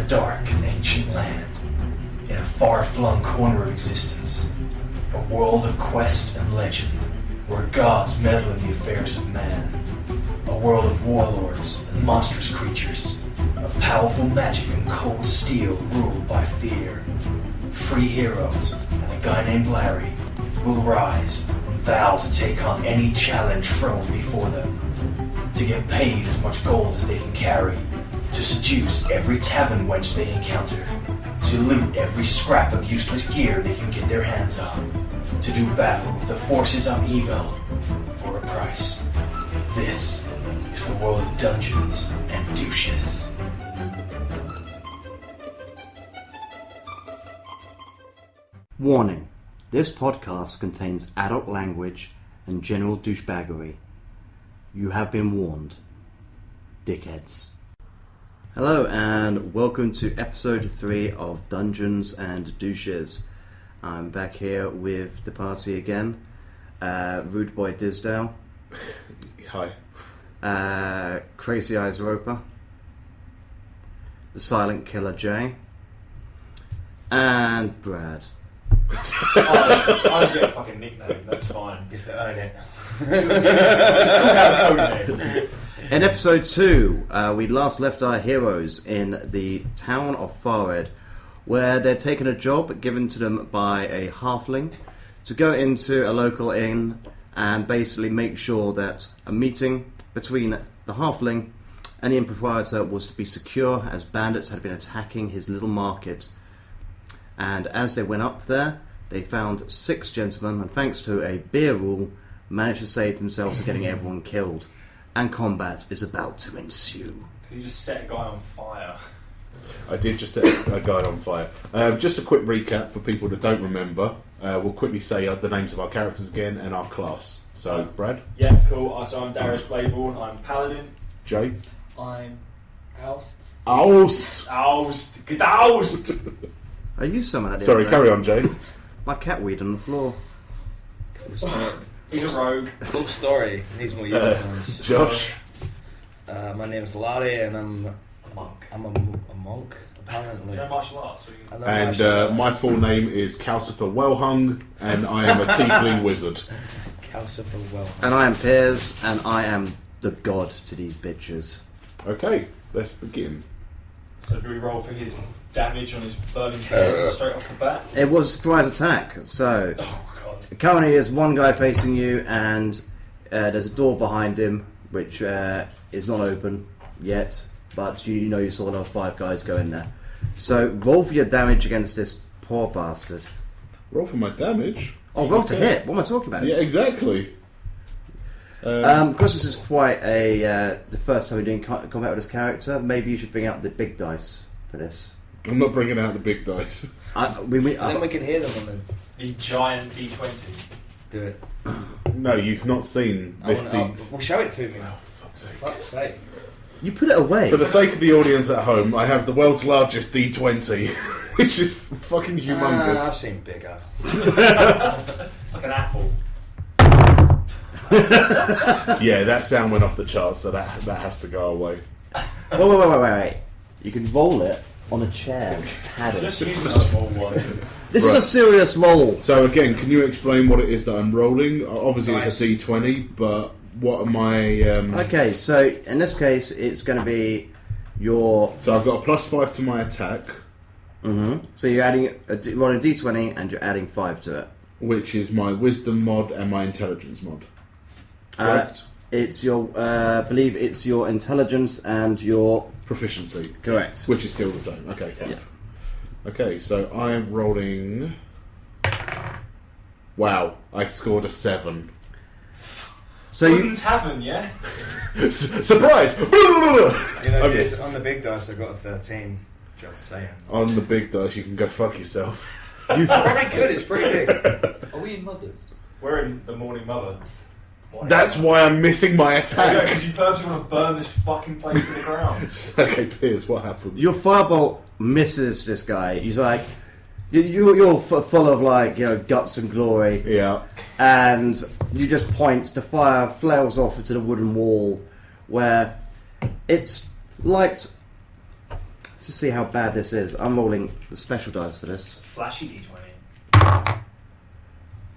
dark and ancient land, in a far-flung corner of existence, a world of quest and legend, where gods meddle in the affairs of man, a world of warlords and monstrous creatures, of powerful magic and cold steel ruled by fear. Free heroes and a guy named Larry will rise and vow to take on any challenge thrown before them, to get paid as much gold as they can carry, to seduce every tavern wench they encounter, to loot every scrap of useless gear they can get their hands on, to do battle with the forces of evil for a price. This is the world of Dungeons and Douches. Warning: this podcast contains adult language and general douchebaggery. You have been warned, dickheads. Hello and welcome to episode 3 of Dungeons and Douches. I'm back here with the party again. Rude Boy Disdale. Hi. Crazy Eyes Roper. The Silent Killer Jay. And Brad. I'll get a fucking nickname, that's fine. You have to earn it. In episode 2, we last left our heroes in the town of Fared, where they're taken a job given to them by a halfling to go into a local inn and basically make sure that a meeting between the halfling and the inn proprietor was to be secure, as bandits had been attacking his little market. And as they went up there, they found 6 gentlemen, and thanks to a beer rule, managed to save themselves from getting everyone killed. And combat is about to ensue. You just set a guy on fire. I did just set a guy on fire. Just a quick recap for people that don't remember. We'll quickly say the names of our characters again and our class. So, Brad? Yeah, cool. So I'm Darius Bladeborn, I'm Paladin. Jay? I'm Oust. Oust! Get oust! Are you someone that Sorry, carry on, Jay. My cat weed on the floor. Cool story. He's a rogue. Cool story. Needs more unicorns. Josh? My name's Larry and I'm A monk. I'm a monk, apparently. You know martial arts? So I know And martial arts. my full name is Calcifer Wellhung, and I am a tiefling wizard. Calcifer well. And I am Piers, and I am the god to these bitches. Okay, let's begin. So do we roll for his damage on his burning head straight off the bat? It was a surprise attack, so Oh god. currently there's one guy facing you, and there's a door behind him, which is not open yet, but you know you saw another 5 guys go in there. So roll for your damage against this poor bastard. Roll for my damage. Oh, roll to hit. What am I talking about? Yeah, exactly. Because this is quite the first time you're doing combat with this character, maybe you should bring out the big dice for this. I'm not bringing out the big dice. And then we can hear them on The giant D20. do it. No, you've not seen this. Well, show it to me. Oh, fuck's sake. Fuck's sake. You put it away. For the sake of the audience at home, I have the world's largest D20, which is fucking I've humongous. seen bigger. It's like an apple. Yeah, that sound went off the charts, so that has to go away. Wait. You can roll it on a chair. Padded. Just use the small one. This is a serious roll. So again, can you explain what it is that I'm rolling? Obviously Nice. it's a D20, but what am I... Okay, so in this case, it's going to be your... So I've got a +5 to my attack, So you're adding rolling a d20 and you're adding 5 to it. which is my wisdom mod and my intelligence mod. Correct? It's your, I believe it's your intelligence and your... Proficiency. Correct. Which is still the same. Okay, fine. Yeah. Okay, so I am rolling... Wow, I scored a 7. So Wooden tavern, yeah? Surprise! You know, I just missed. on the big dice, I got a 13. Just saying. On the big dice, you can go fuck yourself. Pretty good. It's pretty big. Are we in Mothers? We're in the Morning Mother. That's why I'm missing my attack. Because you purposely want to burn this fucking place to the ground. Okay, Piers, what happened? your firebolt misses this guy. He's like... You're full of, like, you know, guts and glory. Yeah. And you just point, the fire flails off into the wooden wall where it lights to see how bad this is, I'm rolling the special dice for this. Flashy D20.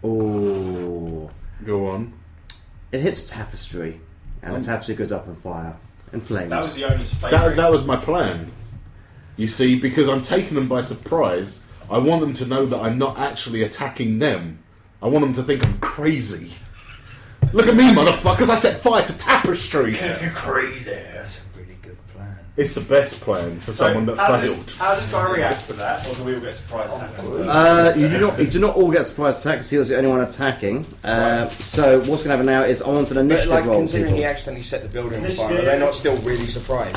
Oh. Go on. It hits tapestry, and the tapestry goes up on fire and flames. That was the owner's favourite. That was my plan. You see, because I'm taking them by surprise, I want them to know that I'm not actually attacking them. I want them to think I'm crazy. Look at me, motherfuckers! I set fire to tapestry! Crazy. That's a really good plan. It's the best plan for someone that failed. How does Guy react to that? Or do we all get surprised attacked? You do not all get surprise attack because he was the only one attacking. So what's going to happen now is I want an But initiative like, roll. considering he people. accidentally set the building on Initiative. fire, are they not still really surprised?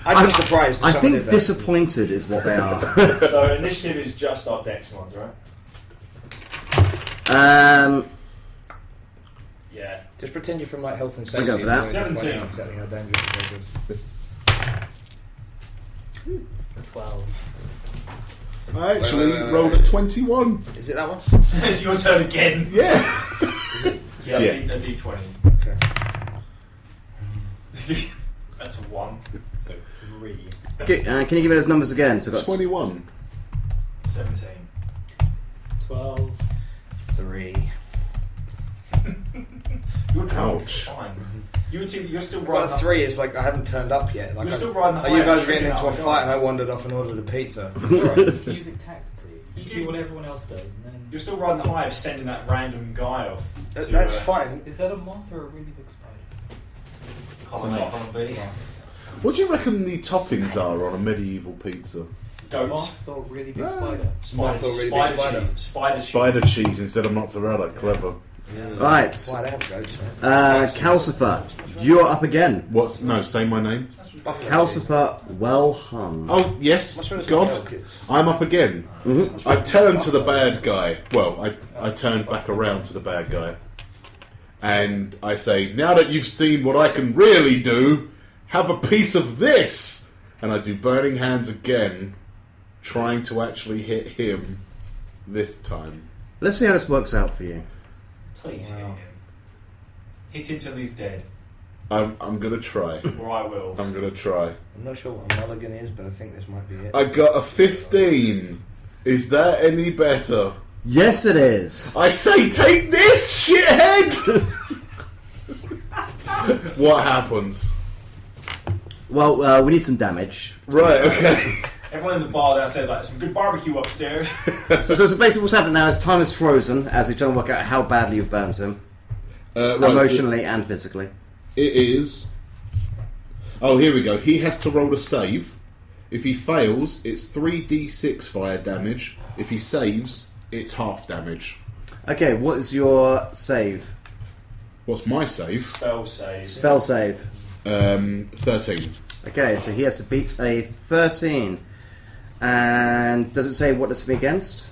I'm be surprised if I someone think did that. disappointed is what they are. So initiative is just our dex ones, right? Yeah. Just pretend you're from like health and I'll safety. go for that. 17. Exactly how dangerous it is. 12. I actually wait. rolled a 21. Is it that one? It's your turn again. Yeah. Yeah, Yeah. a D20. Okay. That's a 1. So 3. Okay, can you give me those numbers again? So I've got 21. 17. 12. 3. You're drunk. Ouch. Fine. You would see that you're still Well, riding. 3 is like I haven't turned up yet. Like You're still riding the you guys high were getting train into a out, fight and I wandered off and ordered a pizza. You can use it tactically. You do what everyone else does, and then. You're still riding the high of sending that random guy off. To, That's fine. Is that a moth or a really big spider? Column A, column B. What do you reckon the toppings are on a medieval pizza? Goats. Moth or really big spider? Spider, Moth or really big spider spider? cheese. Spider cheese. Spider cheese instead of mozzarella. Clever. right. Why they have goats? Right? Calcifer, you're up again. What? No, say my name. Calcifer, well hung. Oh, yes. What's wrong with God. milk? It's- I'm up again. Mhm. I turned to the bad guy. Well, I turned back around to the bad guy. And I say, now that you've seen what I can really do, have a piece of this! And I do Burning Hands again, trying to actually hit him this time. Let's see how this works out for you. Please Wow. hit him. Hit him till he's dead. I'm gonna try. Or I will. I'm gonna try. I'm not sure what a mulligan is, but I think this might be it. I got a 15. Is that any better? Yes, it is. I say, take this, shithead! What happens? Well, we need some damage. Right, okay. Everyone in the bar downstairs like, some good barbecue upstairs. So basically what's happening now is time is frozen as we try and work out how badly you've burnt him. Right, so Emotionally and physically. it is. Oh, here we go. He has to roll a save. If he fails, it's 3d6 fire damage. If he saves, it's half damage. Okay, what is your save? What's my save? Spell save. Spell save. 13. Okay, so he has to beat a 13. And does it say what it's against?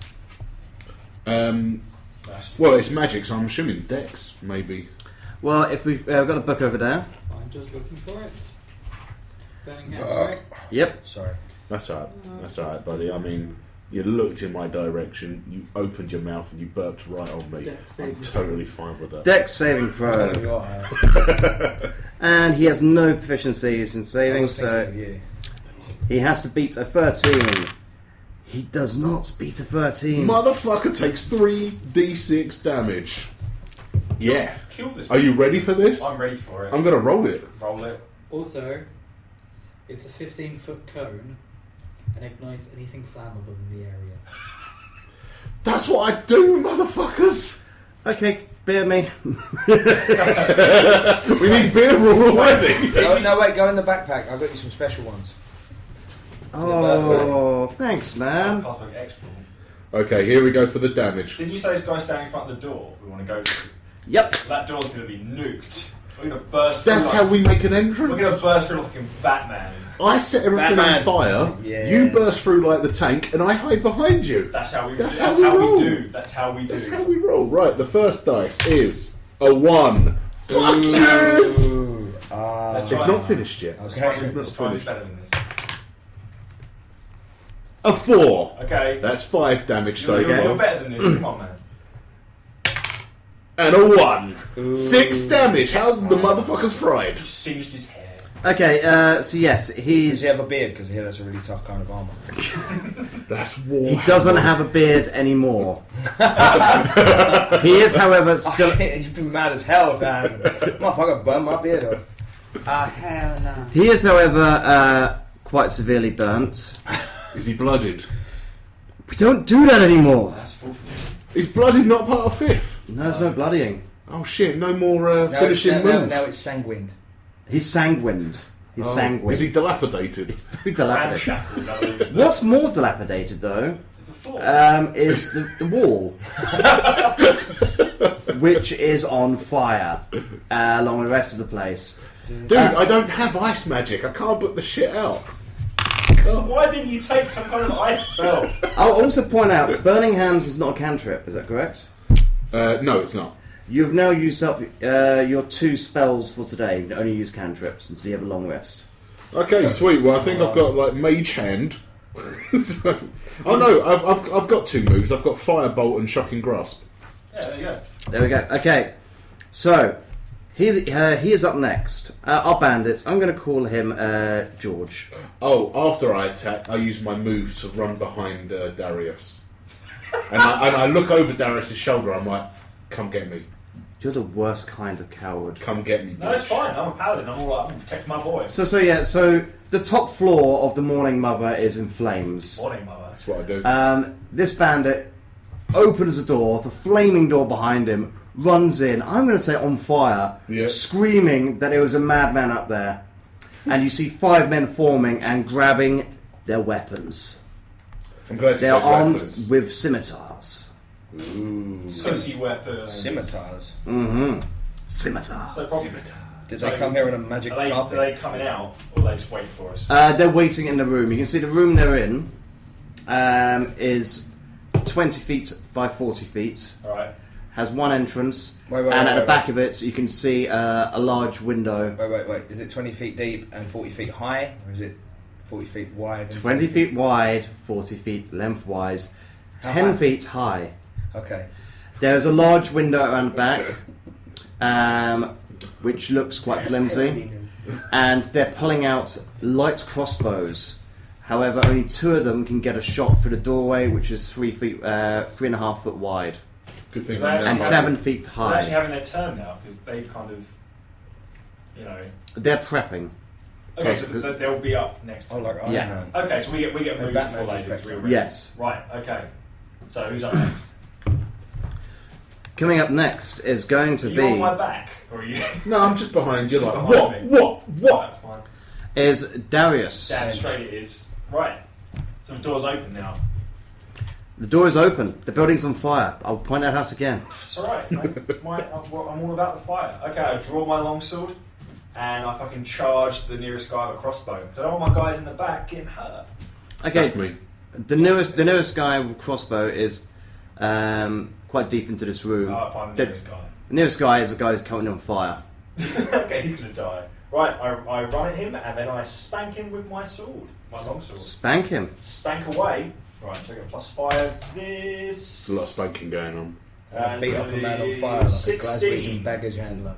Well, it's magic, so I'm assuming Dex, maybe. Well, if we've got a book over there. I'm just looking for it. Burning hands, right? Yep. Sorry. That's alright. That's alright, buddy. I mean, you looked in my direction, you opened your mouth, and you burped right on me. Dex I'm saving totally fine with that. Dex saving I throw. you are. And he has no proficiencies in I saving, was thinking so of you. he has to beat a 13. He does not beat a 13. Motherfucker takes 3d6 damage. Yeah. Kill this. Are you ready for this? I'm ready for it. I'm gonna roll it. Roll it. Also, it's a 15-foot cone and ignites anything flammable in the area. That's what I do, motherfuckers! Okay, bear me. We need beer already! Oh, no, wait, go in the backpack. I've got you some special ones. Oh, thanks, man. Cosmic export. Okay, here we go for the damage. Didn't you say this guy standing in front of the door we want to go to? Yep. That door's going to be nuked. We're going to burst That's through how we make an We're going to entrance. burst through like fucking Batman. I set everything Batman. on fire, Yeah. you burst through like the tank, and I hide behind you. That's how we That's That's how we how roll. we do. That's how we do. That's how we roll. Right, the first dice is a 1. Fuck yes! Ooh. Let's try It's it. not finished yet. Let's try It's and not be finished. better than this. A 4. Okay. That's 5 damage so You're far. better than this. Come on, man. And a 1. 6 damage. How the motherfucker's fried. You singed his hair. Okay, so yes, Does he's... he have a beard? Because I hear that's a really tough kind of armour. That's war. He doesn't have a beard anymore. He is, however, still... Oh, shit, you've been mad as hell if that happened. Motherfucker, burn my beard off. Hell no. He is, however, quite severely burnt. Is he blooded? We don't do that anymore. That's full. Is blooded not part of fifth? No, there's no bloodying. Oh shit! No more Now finishing it's, move. now it's sanguined. He's sanguined. He's sanguine. Is he dilapidated? Very dilapidated. Ramshackle, that is. What's more dilapidated, though, It's the floor. is the wall, which is on fire, along with the rest of the place. Dude, I don't have ice magic. I can't put the shit out. Why didn't you take some kind of ice spell? I'll also point out, Burning Hands is not a cantrip, is that correct? No, it's not. You've now used up your 2 spells for today. You can only use cantrips until you have a long rest. Okay, sweet. Well, I think I've got like Mage Hand. So, oh no, I've got 2 moves. I've got Firebolt and Shocking Grasp. Yeah, there you go. There we go. Okay, so he is up next. Our bandit. I'm going to call him George. Oh, after I attack, I use my move to run behind Darius, and I look over Darius' shoulder. I'm like, "Come get me! You're the worst kind of coward. Come get me!" No, it's bitch." fine. I'm a paladin. I'm all right. I'm protecting my boy. So the top floor of the Morning Mother is in flames. Morning, mother. That's what I do. This bandit opens the door, the flaming door behind him, runs in, I'm going to say on fire, Yeah. screaming that there was a madman up there. And you see 5 men forming and grabbing their weapons. I'm glad you They said are armed weapons. with scimitars. Ooh. Sissy weapon. Scimitars. Mm-hmm. Scimitars. So probably. Did they come here on a magic Are carpet? they coming out, or are they just waiting for us? They're waiting in the room. You can see the room they're in is 20 feet by 40 feet. Alright. Has one entrance, Wait, and at the wait. back of it you can see a large window. Wait. Is it 20 feet deep and 40 feet high? Or is it 40 feet wide? And 20 feet wide, 40 feet lengthwise, How 10 high? feet high. Okay. There's a large window around the back, which looks quite flimsy, and they're pulling out light crossbows. However, only 2 of them can get a shot through the doorway, which is 3.5 foot wide, Good thing. Right. and Yeah. 7 feet They're actually high. having their turn now, because they kind of, you know... They're prepping. Okay, so they'll be up next. Oh, like Iron Yeah. Man. Okay, so we get And moved Batman before they is do. back. We're ready. Yes. Right, okay. So who's up next? Coming up next is going to Are you on my be back? Or are you... No, I'm just behind you. Like Behind what? me. What? Right, fine. is Darius. Damn straight it is. Right. So the door's open now. The door is open. The building's on fire. I'll point that out again. It's alright, mate. I'm all about the fire. Okay, I draw my longsword and I fucking charge the nearest guy with a crossbow. I don't want my guys in the back getting hurt. Okay, That's me. the nearest guy with a crossbow is quite depe into this room. Oh, if I'm the The nearest guy. nearest guy is a guy who's currently on fire. Okay, he's gonna die. Right, I run at him and then I spank him with my sword. My longsword. Spank him. Spank away. Right, so I get +5 to this. There's a lot of spanking going on. Beat so up a man on fire like a 16. Glaswegian baggage handler.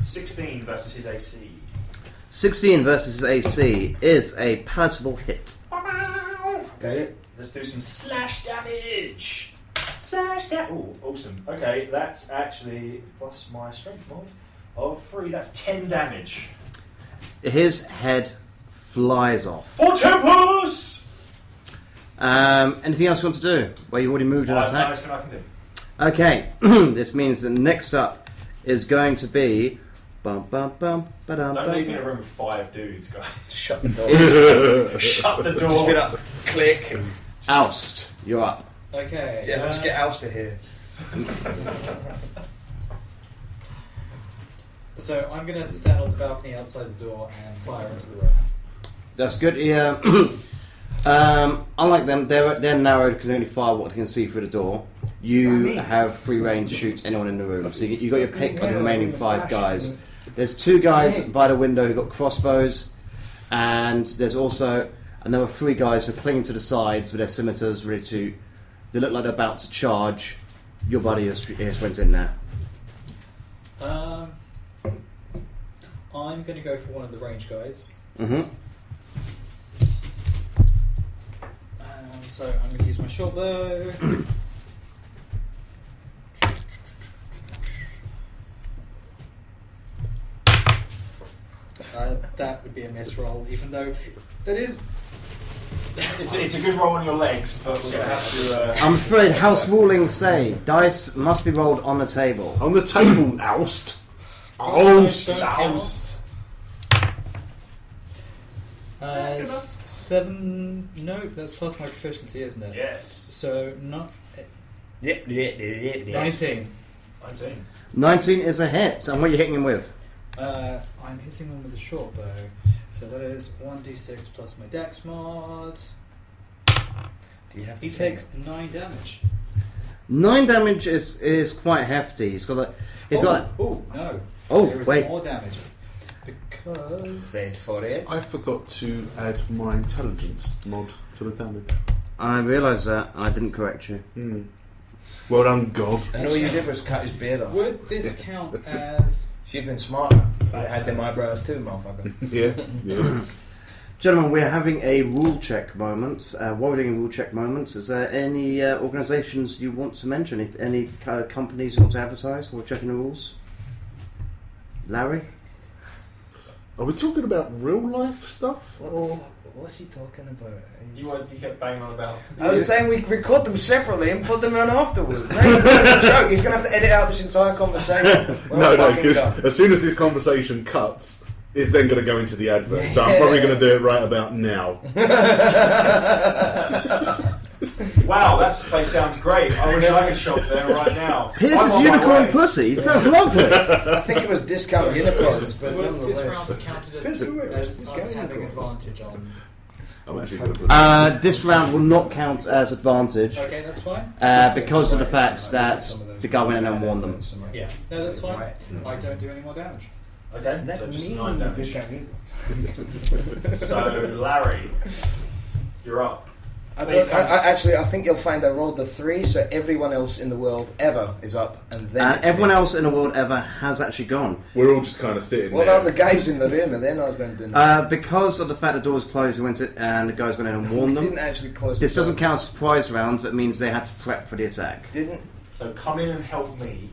16 versus his AC. 16 versus his AC is a palatable hit. Okay. Let's do some slash damage. Slash damage. Oh, awesome. Okay, that's actually plus my strength mod of 3. That's 10 damage. His head flies off. For Tempus! Anything else you want to do? Well, you already moved an That's attack. everything I can do. Okay, this means that next up is going to be. Bum, bum, bum, ba-dum, Don't leave me in a bum. room with 5 dudes, guys. Shut the door. Shut the Just door. been up, click. And, Oust, you're up. Okay. yeah, let's get Ouster here. So I'm going to stand on the balcony outside the door and fire into the room. That's good. Yeah. Unlike them, they're narrowed, can only fire what they can see through the door. You have free reign to shoot anyone in the room. So you got your pick of the remaining 5 guys. There's 2 guys by the window who got crossbows, and there's also another 3 guys who are clinging to the sides with their scimitars ready to. They look like they're about to charge. Your buddy just went in there. I'm going to go for one of the range guys. Mm-hmm. So I'm going to use my short bow. That would be a miss roll, even though that is. It's a good roll on your legs, but we're going to have to. I'm afraid house rulings say dice must be rolled on the table. On the table, oust. Oust. 7. No, that's plus my proficiency, isn't it? Yes. So not. Yep. 19. 19. 19 is a hit. And what are you hitting him with? I'm hitting him with a short bow. So that is 1d6 plus my dex mod. Do you have to He say takes 9 damage. 9 damage is quite hefty. He's got a. He's got. Oh, no. Oh, there is wait. more damage. Because. Red for it. I forgot to add my intelligence mod to the damage. I realised that. And I didn't correct you. Well done, God. And all you did was cut his beard off. Would this count as. If you'd been smarter, you'd have had them eyebrows too, motherfucker. Yeah. Gentlemen, we're having a rule check moment. While we're doing rule check moments, is there any organisations you want to mention? If any companies you want to advertise while checking the rules? Larry? Are we talking about real life stuff? What the fuck? What's he talking about? You kept banging on about. I was saying we record them separately and put them on afterwards. No, it's a joke. He's going to have to edit out this entire conversation. No, because as soon as this conversation cuts, it's then going to go into the advert. So I'm probably going to do it right about now. Wow, that place sounds great. I wish I could shop there right now. Pierce's I'm on my unicorn way. pussy. It sounds lovely. I think it was discount unicorns, but Would this nonetheless. round counted as us having advantage on. I'm actually going to put This round will not count as advantage Okay, that's fine. because of the fact that the guy went in and warned them. Yeah, no, that's fine. I don't do any more damage. Okay, That so just means 9 damage. discount unicorns. So, Larry, you're up. I think you'll find I rolled the 3, so everyone else in the world ever is up, and then it's Everyone me. else in the world ever has actually gone. We're all just kind of sitting What there. are the guys in the room? And they're not going to do nothing. Because of the fact the doors closed and the guys went in and warned Didn't them. actually close. This the door. doesn't count as surprise round, but it means they had to prep for the attack. Didn't. So come in and help me.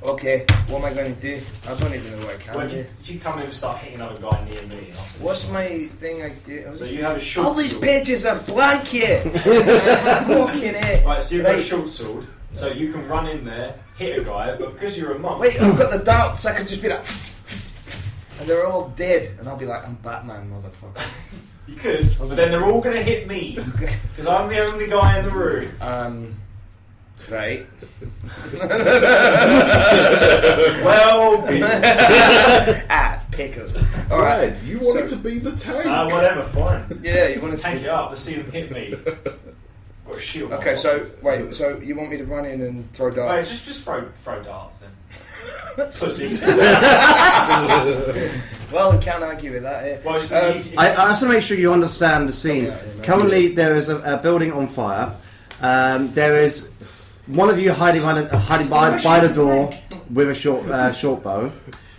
Okay, what am I going to do? I don't even know what I can Well, do. if you come in and start hitting another guy near me. What's my thing I do? So you have a short All these sword. pages are blank here. Fucking it. Right, so you've got a Right. short sword. So you can run in there, hit a guy, but because you're a monk. Wait, I've got the darts. I could just be like, and they're all dead, and I'll be like, I'm Batman, motherfucker. You could, but then they're all going to hit me. Because I'm the only guy in the room. Right. Well, Pickles. All right. Brad, you wanted to be the tank. whatever, fine. Yeah, you want to Tank it up, let's see them hit me. Got a shield. Okay, so wait, so you want me to run in and throw Wait, darts? just throw darts then. Pussies. Well, we can't argue with that. Eh? Well, just, I have to make sure you understand the scene. Yeah, yeah, Currently, there is a building on fire. There is one of you hiding by the door with a short bow.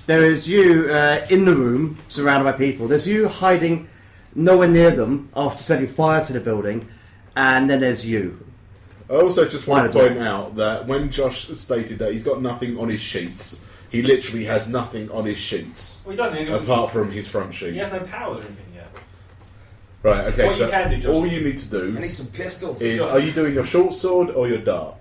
There is you in the room, surrounded by people. There's you hiding nowhere near them after setting fire to the building, and then there's you. I also just want to Why point out that when Josh stated that he's got nothing on his sheets, he literally has nothing on his sheets well, he doesn't. apart from his front sheet. He has no powers or anything yet. Right, okay, What so you can do, Josh- all you need to I do need some pistols. is, are you doing your short sword or your dart?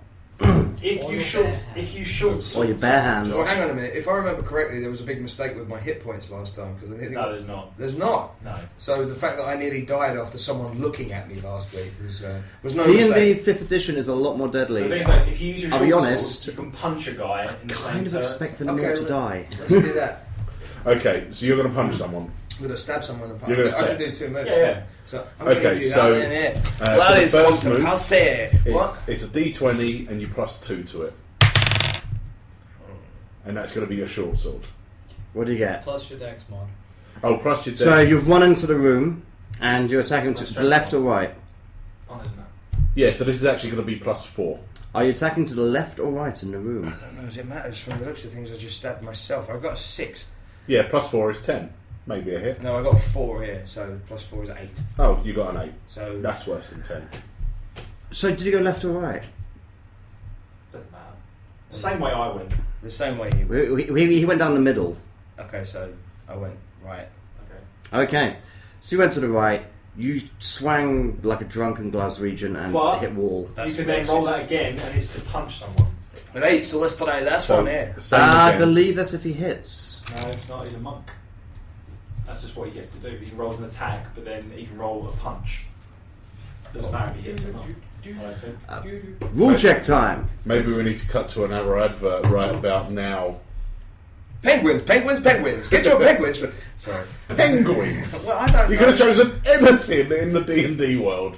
If Or you your short, bare hand. if you short Or sword your bare hands. Well, hang on a minute. If I remember correctly, there was a big mistake with my hit points last time because I nearly. No, there's not. There's not. No. So the fact that I nearly died after someone looking at me last week was no D&D mistake. 5th edition is a lot more So the thing deadly. is, like, if you use your I'll short be sword, honest, you can punch a guy in the Kind same of turn. expecting them Okay, all to let- die. Let's do that. Okay, so you're going to punch someone. I'm going to stab someone. And You're gonna I can stab. do 2 moves. Yeah, yeah. So I'm going Okay, to do so, that in it. for Blood the is first move, contemplate. What? It's a d20 and you plus 2 to it. And that's going to be your short sword. What do you get? Plus your dex mod. Oh, plus your dex. So you've run into the room, and you're attacking to the left or right. Oh, isn't it? Yeah, so this is actually going to be plus 4. Are you attacking to the left or right in the room? I don't know as it matters from the looks of things. I just stabbed myself. I've got a 6. Yeah, +4 is 10. Maybe a hit. No, I got 4 here, so +4 is 8. Oh, you got an 8. So That's worse than 10. So did you go left or right? Doesn't matter. Same way I went. the same way he went. He went down the middle. Okay, so I went right. Okay. Okay, so you went to the right. You swang like a drunken Glaswegian and But hit wall. That's you can then roll racist. that again, and it's to punch someone. Right, so let's try this So- one here. Same I again. believe that's if he hits. No, it's not. He's a monk. That's just what he gets to do. He rolls an attack, but then he can roll a punch. Doesn't matter if he hits or not. I don't think. Rule check time. Maybe we need to cut to another advert right about now. Penguins, penguins, penguins. Get your penguins. Sorry. Penguins! Well, I don't You know. could have chosen anything in the D&D world.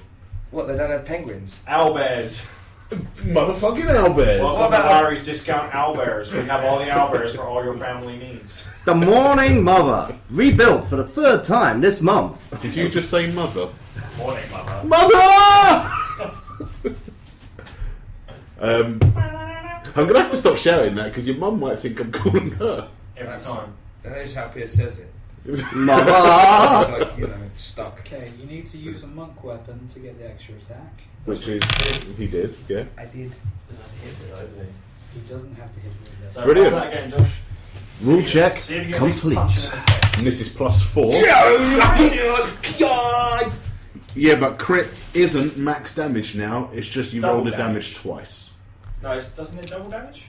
What, they don't have penguins? Owlbears. Motherfucking owlbears. What about Irish discount owlbears? We have all the owlbears for all your family needs. The Morning Mother, rebuilt for the 3rd time this month. Did you just say mother? Morning, mother. Mother! I'm going to have to stop shouting that because your mum might think I'm calling her. Every time. That is how Piers says it. Mother! It's like, you know, stuck. Okay, you need to use a monk weapon to get the extra attack. Which is, he did, yeah. I did. Doesn't have to hit it, though, does he? He doesn't have to hit with this. So Brilliant. roll that again, Josh. Rule check See if you get a big punch in complete. the face. And this is +4. Yeah, but crit isn't max damage now. It's just you Double roll the damage. damage twice. No, doesn't it double damage?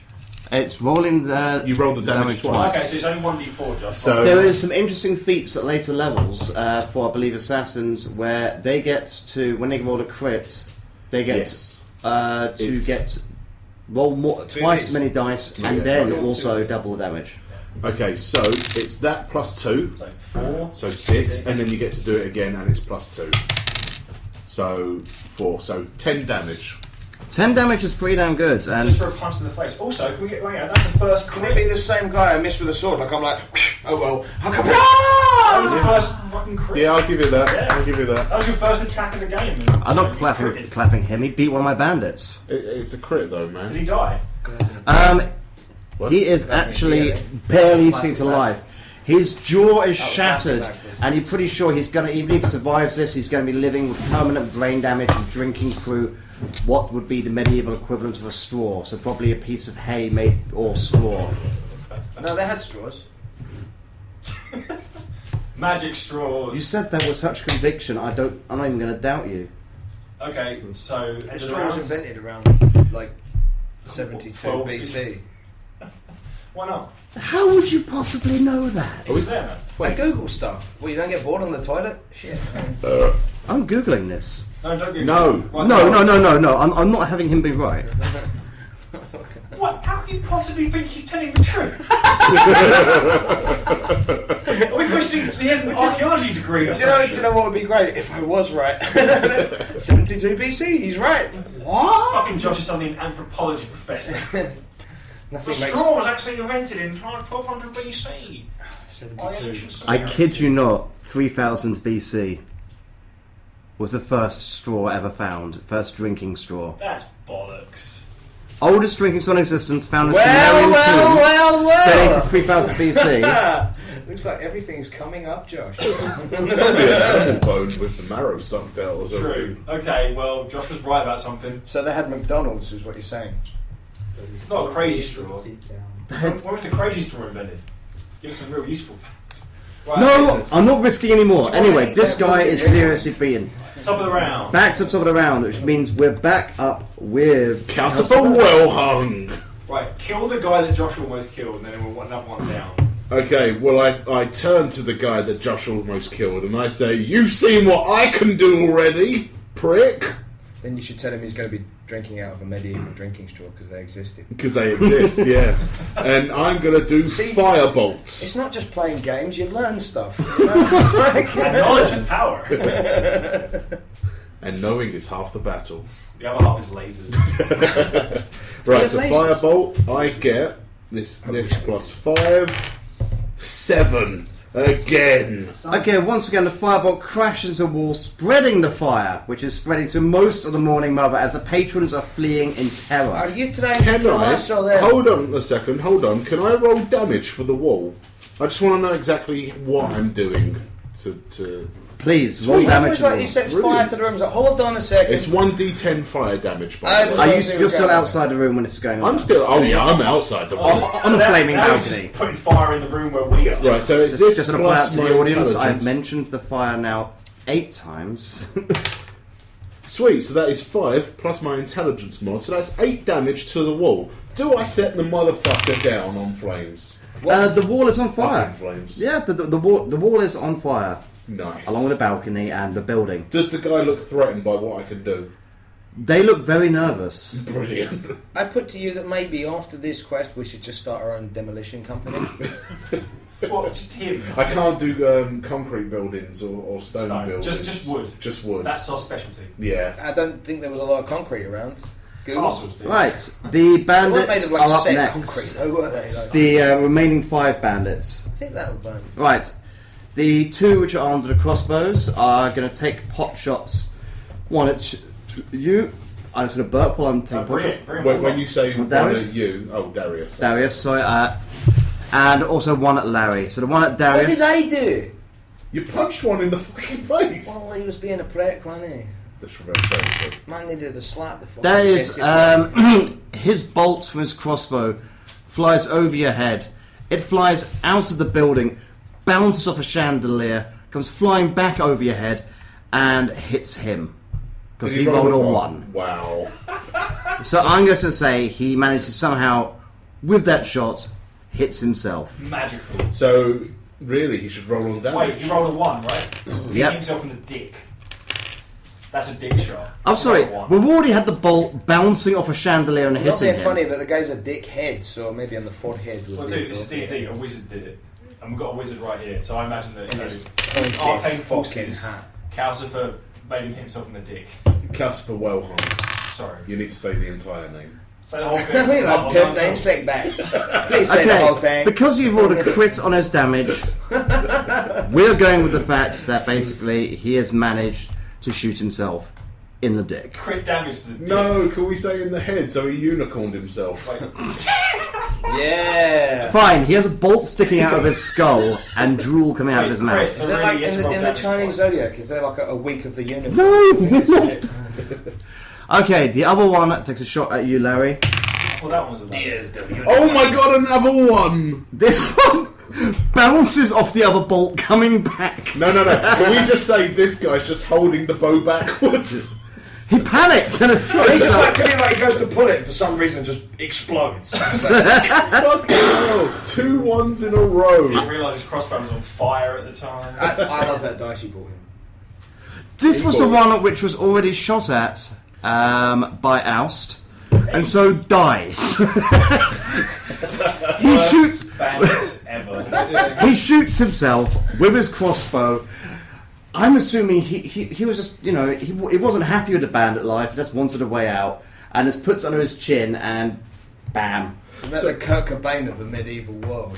It's rolling the... You roll the damage twice. Okay, so it's only 1d4, Josh. So- There is some interesting feats at later levels for, I believe, assassins, where they get to, when they roll a crit, they get Yes. to It's- get roll more, Two twice Ds. as many dice, Yeah. and then Yeah. also double the damage. Okay, so it's that +2, So 4. so 6, and then you get to do it again, and it's +2. So 4, so 10 damage. 10 damage is pretty damn good, and Just for a punch to the face. Also, can we get, that's the first Could it be crit. the same guy I missed with a sword? Like, I'm like, oh well. That was the first fucking crit. Yeah, I'll give you that. Yeah. I'll give you that. That was your first attack of the game. And, I'm not you clapping critted. clapping him. He beat one of my bandits. It's a crit though, Did man. he die? What? He is actually barely seen to life. His jaw is shattered, and you're pretty sure he's gonna, even if he survives this, he's gonna be living with permanent brain damage and drinking through what would be the medieval equivalent of a straw. So probably a piece of hay made or straw. No, they had straws. Magic straws. You said that with such conviction. I'm not even gonna doubt you. Okay, so end The of straw was round. invented around, like, 72 12 BC. Why not? How would you possibly know that? It's there, man. I Google stuff. Well, you don't get bored on the toilet? Shit. I'm googling this. No, don't get No. Right, No. I'm not having him be right. What? How can you possibly think he's telling the truth? Are we questioning he has an archaeology degree or Do you know something? what would be great? If I was right. 72 BC, he's right. What? Fucking Josh is suddenly an anthropology professor. The Nothing makes... straw was actually invented in 1200 BC. by 72. ancient I Sumerians. kid you not. 3000 BC was the first straw ever found. First drinking straw. That's bollocks. Oldest drinking straw in existence, found in Well, Sumerian tomb, dated 3000 BC. Looks like everything's coming up, Josh. Probably an animal bone with the marrow sucked out or something. True. Okay, well, Josh was right about something. So they had McDonald's, is what you're saying? It's not a crazy straw. Sit down. When was the crazy straw invented? Give us some real useful facts. Right, No, I'm not risking anymore. Anyway, this guy is seriously beaten. top of the round. Back to the top of the round, which means we're back up with Calcifer well hung. Right, kill the guy that Josh almost killed, and then we'll want another one down. Okay, well I turn to the guy that Josh almost killed and I say, "You've seen what I can do already, prick." Then you should tell him he's going to be drinking out of a medieval drinking straw because they existed. Because they exist, yeah. And I'm gonna do See? fire bolts. It's not just playing games, you learn stuff. You know? It's like... And knowledge is power. And knowing is half the battle. The other half is lasers. Right, There's so lasers. firebolt, I get this plus 5, 7 again. Okay, once again, the firebolt crashes into the wall, spreading the fire, which is spreading to most of the Morning Mother as the patrons are fleeing in terror. Are you trying to Can kill I? us or them? Hold on a second. Hold on. Can I roll damage for the wall? I just want to know exactly what I'm doing to... Please, roll Sweet. damage. Like he sets fire to the room. He's like, hold on a second. It's 1d10 fire damage. By the way. You're still outside the room when it's going on? I'm still... Oh yeah, I'm outside the room. On a flaming now he's balcony. just putting fire in the room where we are. Right, so it's this Just to point out plus to my the audience, I've intelligence. mentioned the fire now 8 times. Sweet, so that is 5 plus my intelligence mod, so that's 8 damage to the wall. Do I set the motherfucker down on flames? The wall is on fire. Fucking flames. Yeah, the wall is on fire. Nice. Along with the balcony and the building. Does the guy look threatened by what I can do? They look very nervous. Brilliant. I put to you that maybe after this quest we should just start our own demolition company. What, just him? I can't do concrete buildings or stone buildings. Just wood. Just wood. That's our specialty. Yeah. I don't think there was a lot of concrete around. Castles do. Right, the They weren't made bandits of like are up set next. concrete, though, were they? Like, The remaining 5 bandits. I think that would burn. Right, the 2 which are armed with crossbows are going to take pot shots. One at you. I'm just going to burp while I'm taking pot shots. When you say one Darius? at you... Oh, Darius. Darius, sorry. And also one at Larry. So the one at What Darius... did I do? You punched one in the fucking face! Well, he was being a prick, wasn't he? That's very good. Man needed a slap before. That is, his bolt from his crossbow flies over your head. It flies out of the building, bounces off a chandelier, comes flying back over your head, and hits him. Because he rolled a 1. Wow. So I'm going to say he managed to somehow, with that shot, hits himself. Magical. So, really, he should roll on damage. Wait, you rolled a 1, right? He Yep. hit himself in the dick. That's a dick shot. I'm sorry, Roll a 1. we've already had the bolt bouncing off a chandelier and Not hitting being him. funny, but the guy's a dick head, so maybe on the forehead would Well, be dude, this is D&D. A wizard did it. And we've got a wizard right here. So I imagine that, you know, pointy arcane fucking forces, hat. Calcifer made him hit himself in the dick. Casper Wellhorn. Sorry. You need to say the entire name. Say the whole thing. We like pimp name, slick back. Please say the whole thing. Because you rolled a crit on his damage, we're going with the fact that basically he has managed to shoot himself in the dick. Crit damage to the dick. No, can we say in the head so he unicorned himself? Like, Yeah. Fine, he has a bolt sticking out of his skull and drool coming out of his Wait, mouth. crits. Is it like in the Chinese zodiac? Is there like a week of the unicorn? No! Okay, the other one takes a shot at you, Larry. well, that one's a one. Oh my god, another one! This one bounces off the other bolt coming back. No. Can we just say this guy's just holding the bow backwards? He panicked and it He just like, he goes to pull it for some reason and just explodes. Fucking hell, 2 1s in a row. He didn't realise his crossbow was on fire at the time. I love that dice you bought him. This was the one which was already shot at by Oust, and so dies. He shoots. Bandits ever. He shoots himself with his crossbow. I'm assuming he was just, you know, he wasn't happy with the bandit life. He just wanted a way out, and just puts under his chin and bam. That's the Kurt Cobain of the medieval world.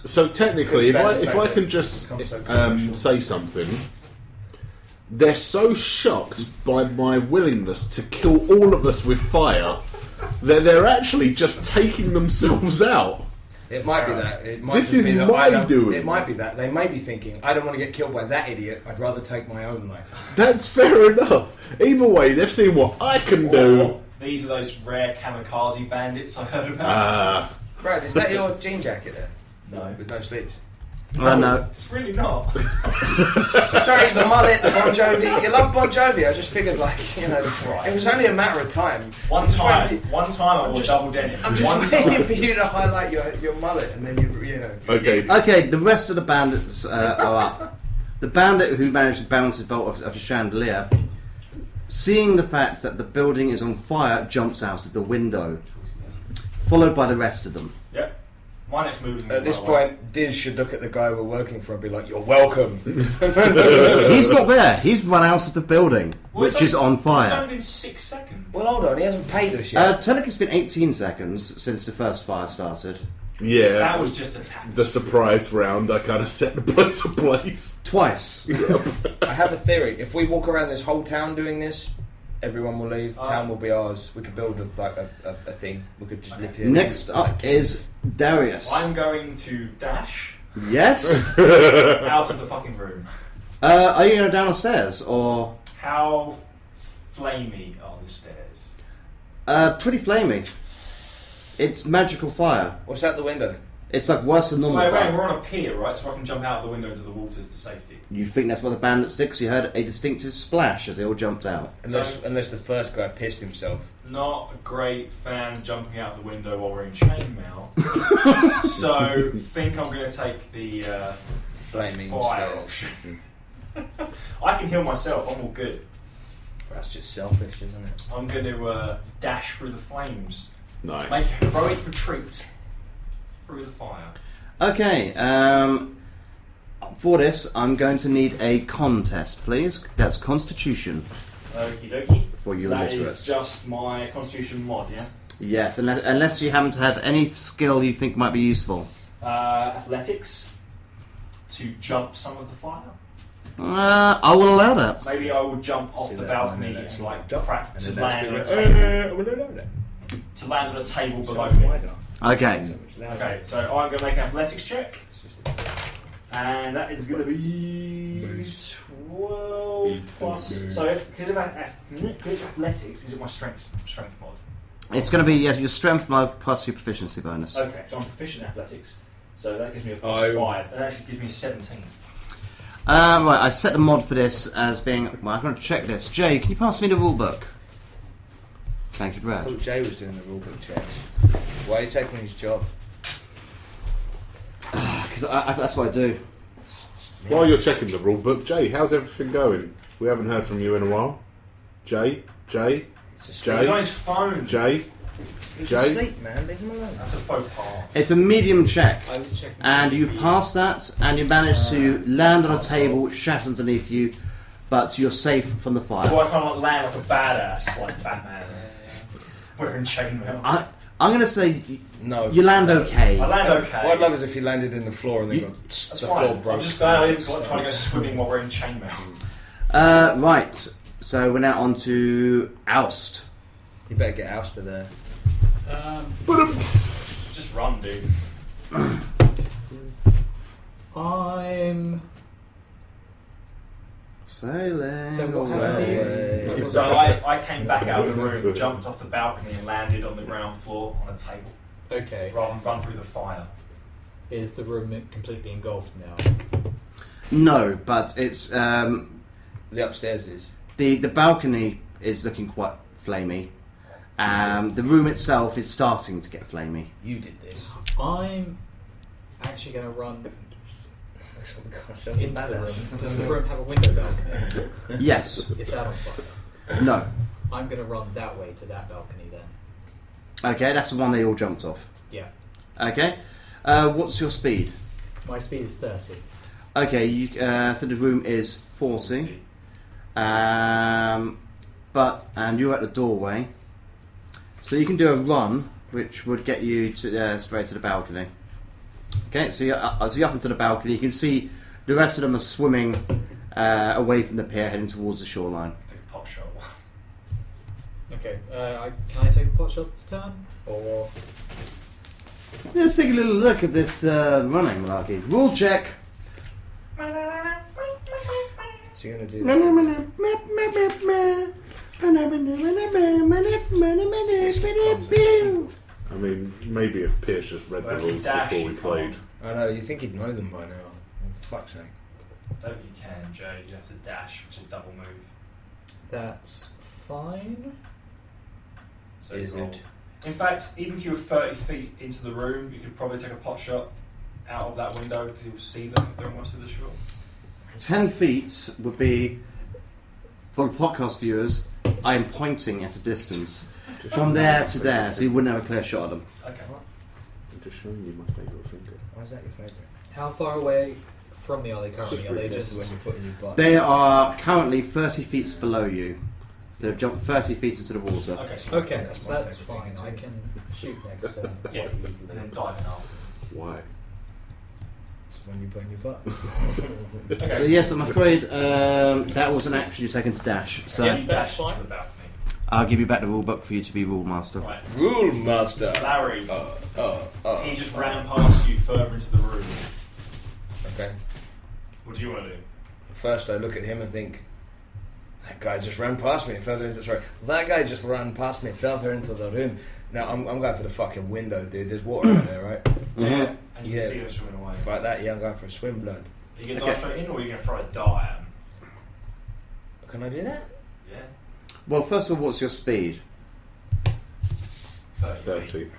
So technically, if I can just say something, they're so shocked by my willingness to kill all of us with fire that they're actually just taking themselves out. It might be that. It might This just is be that my I don't- doing. It might be that. They may be thinking, I don't want to get killed by that idiot. I'd rather take my own life. That's fair enough. Either way, they've seen what I can do. Or these are those rare kamikaze bandits I heard about. Brad, is that your jean jacket there? No. With no sleeves? No. It's really not. Sorry, the mullet, the Bon Jovi. You love Bon Jovi. I just figured, like, you know, Right. it was only a matter of time. One Just time waiting I wore double denim. I'm One just waiting time. for you to highlight your mullet, and then you know. Okay. Okay, the rest of the bandits are up. The bandit who managed to bounce his bolt off a chandelier, seeing the fact that the building is on fire, jumps out of the window, followed by the rest of them. Yep. My next move is At this point, Diz should look at the guy we're working for and be like, "You're welcome." He's not there. He's run out of the building, which is on It's fire. only been 6 seconds. Well, hold on, he hasn't paid us yet. Technically, it's been 18 seconds since the first fire started. Yeah. That was just a tap. the surprise round. I kind of set the place ablaze. Twice. I have a theory. If we walk around this whole town doing this, everyone will leave. Town will be ours. We could build a thing. We could just live here. Next up is Darius. I'm going to dash Yes. Out of the fucking room. Are you going to down the stairs or? How flamey are the stairs? Pretty flamey. It's magical fire. What's out the window? It's like worse than normal Wait, fire. we're on a pier, right? So I can jump out the window into the water to safety. You think that's where the bandits did? Because you heard a distinctive splash as they all jumped out. Unless the first guy pissed himself. Not a great fan of jumping out the window while we're in chainmail. So think I'm going to take the Flaming fire stairs. option. I can heal myself. I'm all good. That's just selfish, isn't it? I'm going to dash through the flames. Nice. Make a heroic retreat through the fire. Okay. For this, I'm going to need a contest, please. That's Constitution Okie dokie. for you That illiterates. is just my Constitution mod, yeah? Yes, unless you happen to have any skill you think might be useful. Athletics to jump some of the fire. I will allow that. Maybe I will jump off See the that, balcony and then that's and like jump, crack and to then land on a that's table. To land on a table below me. Okay. Okay, so I'm going to make an athletics check, and that is going to be 12 plus. So because of athletics, is it my strength mod? It's going to be your strength mod plus your proficiency bonus. Okay, so I'm proficient in athletics, so that gives me a plus Oh. 5. That actually gives me a 17. Right, I set the mod for this as being... Well, I'm going to check this. Jay, can you pass me the rulebook? Thank you, I Brad. thought Jay was doing the rulebook checks. Why are you taking his job? Because that's what I do. While you're checking the rule book, Jay, how's everything going? We haven't heard from you in a while. Jay? It's a He's Jay? on his phone. Jay? He's Jay? asleep, man. Leave him alone. That's a faux pas. It's a medium check. I was checking. And you've passed that, and you managed to land on a table, shatter underneath you, but you're safe from the fire. Well, I can't land like a badass like Batman. We're in chainmail. I'm going to say No. you land okay. I land okay. What I'd love is if you landed in the floor and then got That's the fine. floor broke. I'm just glad I didn't try to go swimming while we're in chainmail. Right, so we're now on to Oust. You better get ousted there. Just run, dude. I'm. Sailing So what happened to away. you? So I came back out of the room, jumped off the balcony and landed on the ground floor on a table. Okay. Rather than run through the fire. Is the room completely engulfed now? No, but it's The upstairs is. the balcony is looking quite flamey. The room itself is starting to get flamey. You did this. I'm actually going to run That's what we got ourselves into the room. badass. Does the room have a window balcony? Yes. Is that on fire? No. I'm going to run that way to that balcony then. Okay, that's the one they all jumped off. Yeah. Okay. What's your speed? My speed is 30. Okay, you, so the room is 40. And you're at the doorway. So you can do a run, which would get you to, straight to the balcony. Okay, so you're up into the balcony. You can see the rest of them are swimming away from the pier, heading towards the shoreline. Take a pot shot. Okay. Can I take a pot shot this turn? Or. Let's take a little look at this running malarkey. Rule check. So you're going to do that. I mean, maybe if Piers just read the Well, if you rules dash, before we you played. I know, you think he'd know them by now. For fuck's sake. I don't think you can, Joe. You have to dash, which is a double move. That's fine. So Is roll. it? In fact, even if you were 30 feet into the room, you could probably take a pot shot out of that window because you'll see them if they're almost to the shore. 10 feet would be, for the podcast viewers, I am pointing at a distance from there to there, so you wouldn't have a clear shot of them. Okay. I'm just showing you my favourite finger. Why is that your favourite? How far away from me are they currently? Are they Just just. when you put in your butt. They are currently 30 feet below you. They've jumped 30 feet into the water. Okay, so Okay, That's so my that's favourite fine. thing I to can shoot next turn Yeah, quite and easily. then dive in after. Why? It's when you put in your butt. Okay. So yes, I'm afraid that was an action you're taking to dash. So Yeah, you dash fine. to the balcony. I'll give you back the rule book for you to be rule master. Right. Rule master. Larry, Oh. he just ran past you further into the room. Okay. What do you want to do? First, I look at him and think, that guy just ran past me and further into. Sorry, that guy just ran past me further into the room. Now I'm going for the fucking window, dude. There's water in there, right? Yeah. And you Yeah. can see them swimming away. Fight that. Yeah, I'm going for a swim, blood. Are you going to dive straight in, or are you going to throw a dart at him? Can I do that? Yeah. Well, first of all, what's your speed? 30.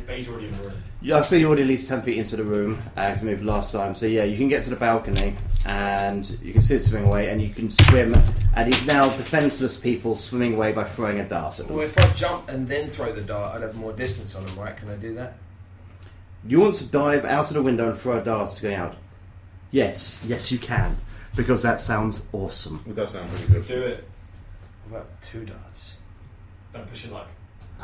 But he's already in the room. Yeah, I see you're already at least 10 feet into the room. You moved last time. So yeah, you can get to the balcony and you can see it swimming away and you can swim. And he's now defenseless people swimming away by throwing a dart at them. Well, if I jump and then throw the dart, I'd have more distance on him, right? Can I do that? You want to dive out of the window and throw a dart to go out? Yes, yes you can. Because that sounds awesome. It does sound pretty good. Do it. What about 2 darts? Don't push your luck.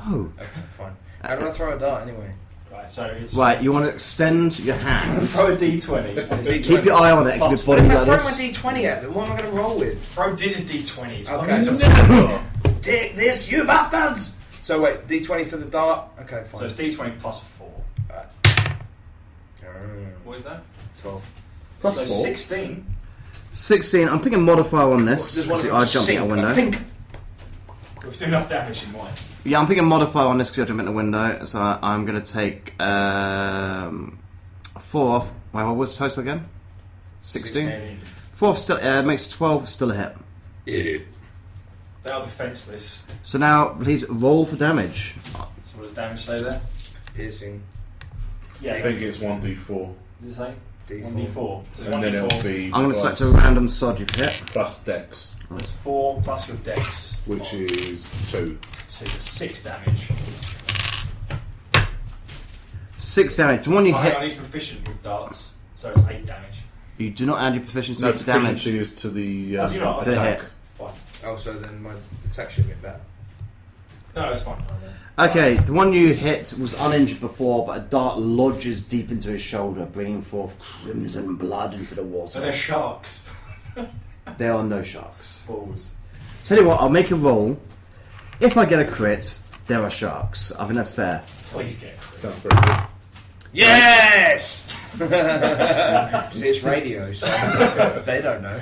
No. Okay, fine. How do I throw a dart anyway? Right, so it's... Right, you want to extend your hand. Throw a d20. Keep your eye on it. Plus- Keep But your if body I like throw this. my d20 at them, what am I going to roll with? Throw this is d20. Okay, so Never! take this, you bastards! So wait, d20 for the dart? Okay, fine. So it's d20 plus 4. Mm, What is that? 12. Plus so 4. 16. 16. I'm picking modifier on this. There's one of them I just jumped out a sink, window. I think. If do enough damage, you might. Yeah, I'm picking modifier on this because I jumped in the window. So I'm going to take 4 off. Wait, what was the total again? 16? 4 off still, makes 12 still a hit. They are defenseless. So now, please roll for damage. So what does damage say there? Piercing. Yeah, I think it's 1d4. Does it say? D4. 1d4. So it's And then it'll 1d4 be I'm going to plus, select a random sod you've hit. plus dex, plus 4 plus your dex. which is 2. So it's 6 damage. 6 damage. The one you Oh, hang on, hit, he's proficient with darts. So it's 8 damage. you do not add your proficiency No, to damage. proficiency is to the Oh, do you not? To attack. hit. Fine. Oh, so then my attack should get better. No, that's fine. Okay, the one you hit was uninjured before, but a dart lodges deep into his shoulder, bringing forth crimson blood into the So they're water. sharks. There are no sharks. Balls. Tell you what, I'll make a roll. If I get a crit, there are sharks. I think that's fair. Please get a crit. Sounds pretty good. Yes! See, it's radio, so they don't know.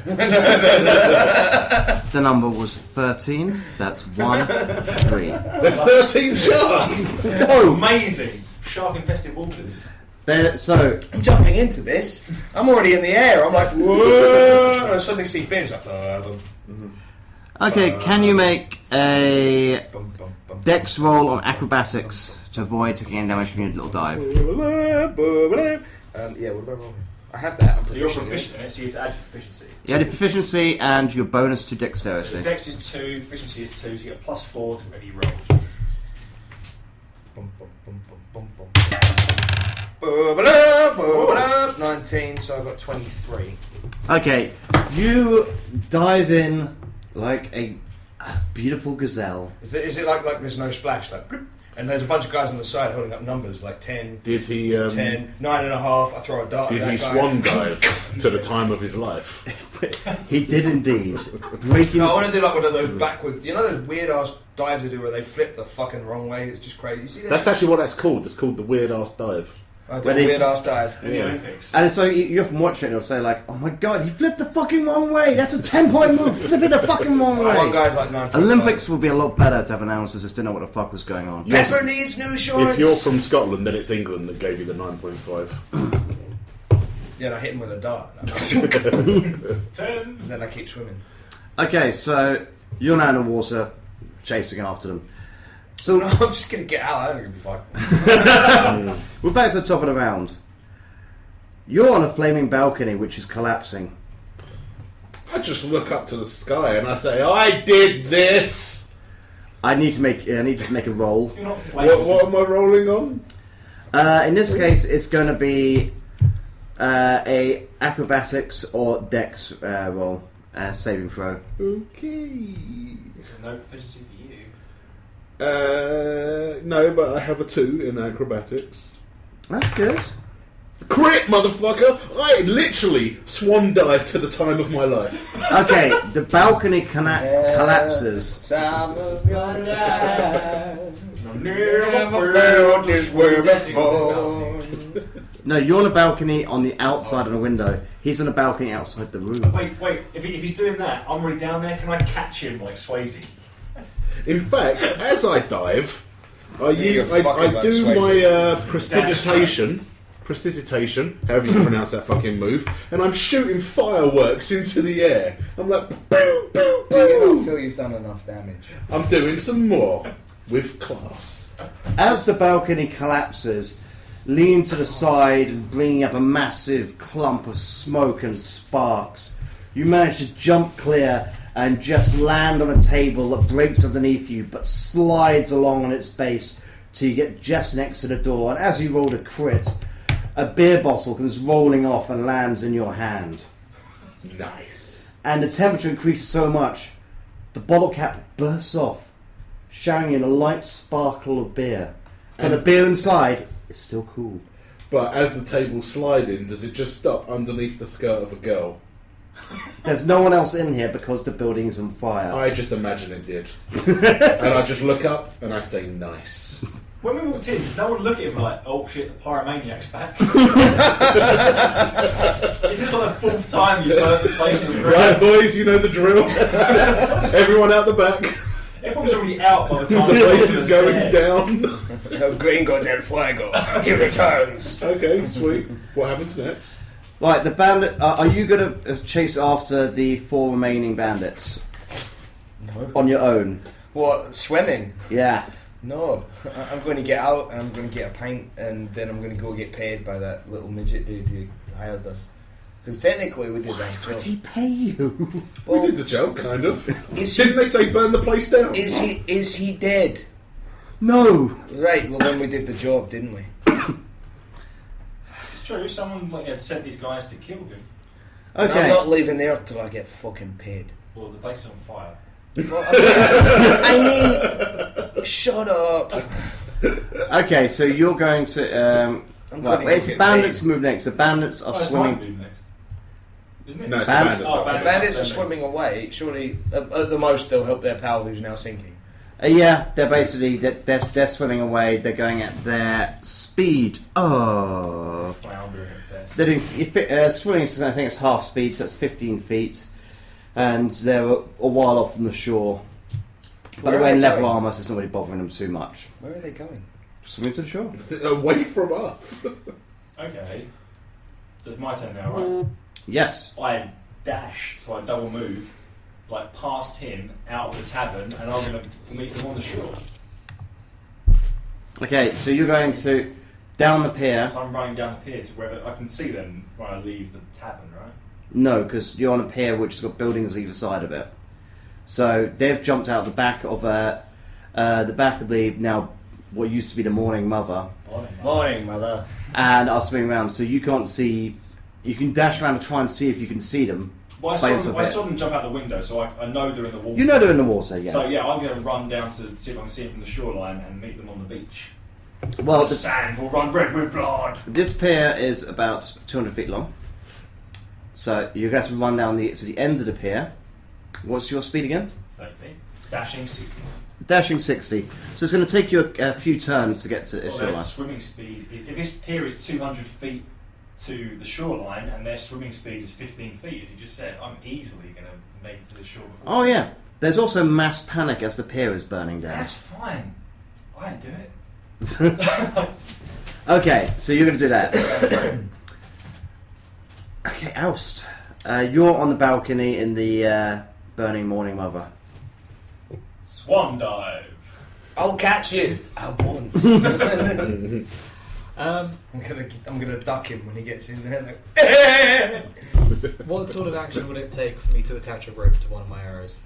The number was 13. That's 1, 3. There's 13 sharks! Oh, amazing! Shark infested waters. There, so, I'm jumping into this. I'm already in the air. I'm like, whoa! And I suddenly see fins like, okay, can you make a bum, bum, bum. dex roll on acrobatics to avoid taking any damage from your little dive? Yeah, what do I roll? I have that. I'm So you're proficient in it. proficient in it, so you have to add your proficiency. You had a proficiency and your bonus to So dexterity. dex is 2, proficiency is 2, so you get plus 4 to whatever you roll. Bum, bum, bum, bum, bum, bum. 19, so I've got 23. Okay, you dive in like a beautiful gazelle. Is it like there's no splash, like, bloop, and there's a bunch of guys on the side holding up numbers like 10, Did he 10, 9.5. I throw a dart. did at he that guy. swan dive to the time of his life? He did indeed. Breaking. No, I want to do like one of those backward. You know those weird ass dives they do where they flip the fucking wrong way. It's just crazy. You see that? That's actually what that's called. It's called the weird ass dive. I do Where a they- weird ass dive. In the Olympics. And so you often watch it and it'll say like, oh my god, he flipped the fucking wrong way. That's a 10-point move. Flip it the fucking wrong One way. guy's like 9. Olympics would be a lot better to have announcers that didn't know what the fuck was going on. Pepper needs new shorts. If you're from Scotland, then it's England that gave you the 9.5. Yeah, and I hit him with a dart. 10. Then I keep swimming. Okay, so you're now in the water, chasing after them. So No, I'm just gonna get out. I don't give a fuck. we're back to the top of the round. You're on a flaming balcony which is collapsing. I just look up to the sky and I say, I did this! I need to make a roll. You're not flames. What am I rolling on? In this case, it's going to be a acrobatics or dex roll, saving throw. Okay. No proficiency for you. No, but I have a 2 in acrobatics. That's good. Crit, motherfucker! I literally swan dive to the time of my life. Okay, the balcony collapses. Time of your life. Never Never felt this way before. No, you're on a balcony on the outside of the window. He's on a balcony outside the room. Wait. If he's doing that, I'm already down there. Can I catch him like Swayze? In fact, as I dive, I You're do fucking like my Swayze. prestidigitation, however you pronounce that fucking move, and I'm shooting fireworks into the air. I'm like, boo, boo, Do you not boo. feel you've done enough damage? I'm doing some more with class. As the balcony collapses, leaning to the side and bringing up a massive clump of smoke and sparks, you manage to jump clear and just land on a table that breaks underneath you but slides along on its base till you get just next to the door. And as you rolled a crit, a beer bottle comes rolling off and lands in your hand. Nice. And the temperature increases so much, the bottle cap bursts off, showering in a light sparkle of beer. But the beer inside is still cool. But as the table's sliding, does it just stop underneath the skirt of a girl? There's no one else in here because the building is on fire. I just imagine it did. And I just look up and I say, nice. When we walked in, did no one look at him like, oh shit, the pyromaniac's back? This is like the fourth time you've burnt this place in the Right, boys, you know the drill. Everyone out the back. Everyone's already out by the time The place the is going stairs. down. El Gringo del Fuego, he returns. Okay, sweet. What happens next? Right, the bandit. Are you going to chase after the 4 remaining bandits No. on your own? What, swimming? Yeah. No. I'm going to get out and I'm going to get a pint and then I'm going to go get paid by that little midget dude who hired us. Because technically we did that Would job. he pay you? We did the joke, kind of. Is Didn't they say burn the place down? Is he dead? No. Right, well then we did the job, didn't we? It's true, someone like had sent these guys to kill him. And Okay. I'm not leaving there till I get fucking paid. Well, the place is on fire. Well, I mean, shut up. Okay, so you're going to. I'm Right, gonna it's go get bandits paid. move next. The bandits are Oh, it's swimming. mine move next. Isn't it? No, it's the Bandits. bandits. Oh, up The there. bandits are swimming away. Surely, at the most, they'll help their pal who's now sinking. Yeah, they're basically they're swimming away. They're going at their speed. Oh, Floundering at best. they're doing swimming. I think it's half speed, so it's 15 feet, and they're a while off from the shore. But Where they're are wearing they level going? armour, so it's not really bothering them too much. Where are they going? Swimming to the shore. Away from us. Okay. So it's my turn now, right? Yes. I dash, so I double move, like past him, out of the tavern, and I'm going to meet them on the shore. Okay, so you're going to down the pier. So I'm running down the pier to wherever I can see them when I leave the tavern, right? No, because you're on a pier which has got buildings either side of it. So they've jumped out the back of the now what used to be the Morning Mother, Morning, mother. and are swimming around. So you can't see. You can dash around and try and see if you can see them. Well, Play I into saw, a them, I bit. saw them jump out the window, so I know they're in the water. You know they're in the water, yeah. So yeah, I'm going to run down to see if I can see them from the shoreline and meet them on the beach. Well, The sand will run red with blood. this pier is about 200 feet long. So you're going to run down to the end of the pier. What's your speed again? 30 feet. Dashing 60. Dashing 60. So it's going to take you a few turns to get to the Well, their shoreline. swimming speed is, if this pier is 200 feet to the shoreline and their swimming speed is 15 feet, as you just said, I'm easily going to make it to the shore before. Oh yeah. There's also mass panic as the pier is burning down. That's fine. I didn't do it. Okay, so you're going to do that. Okay, Oust. You're on the balcony in the burning Morning Mother. Swan dive. I'll catch you. I won't. I'm gonna duck him when he gets in there. Like, What sort of action would it take for me to attach a rope to one of my arrows?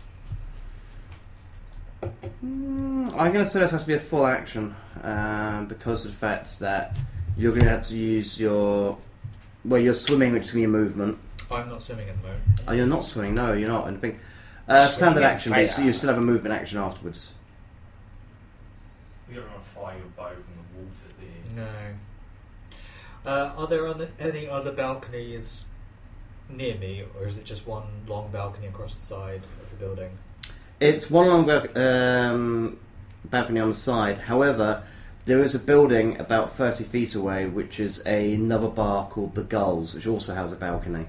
I'm going to say that has to be a full action because of the fact that you're going to have to use your... Well, you're swimming, which is your movement. I'm not swimming at the moment. Oh, you're not swimming? No, you're not. Anything. Swimming Standard in action, but so fire. you still have a movement action afterwards. You don't want to fire your bow from the water, do you? No. Are there any other balconies near me, or is it just one long balcony across the side of the building? It's one long balcony on the side. However, there is a building about 30 feet away, which is another bar called the Gulls, which also has a balcony.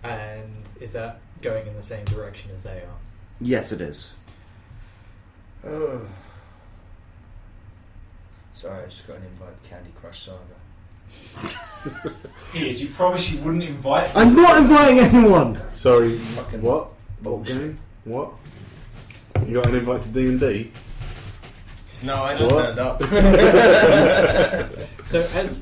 And is that going in the same direction as they are? Yes, it is. Oh. Sorry, I just got an invite to Candy Crush Saga. Piers, you promised you wouldn't invite. I'm not inviting anyone. Sorry, Fucking what? What bullshit. game? What? You got an invite to D&D? No, I just What? turned up. So as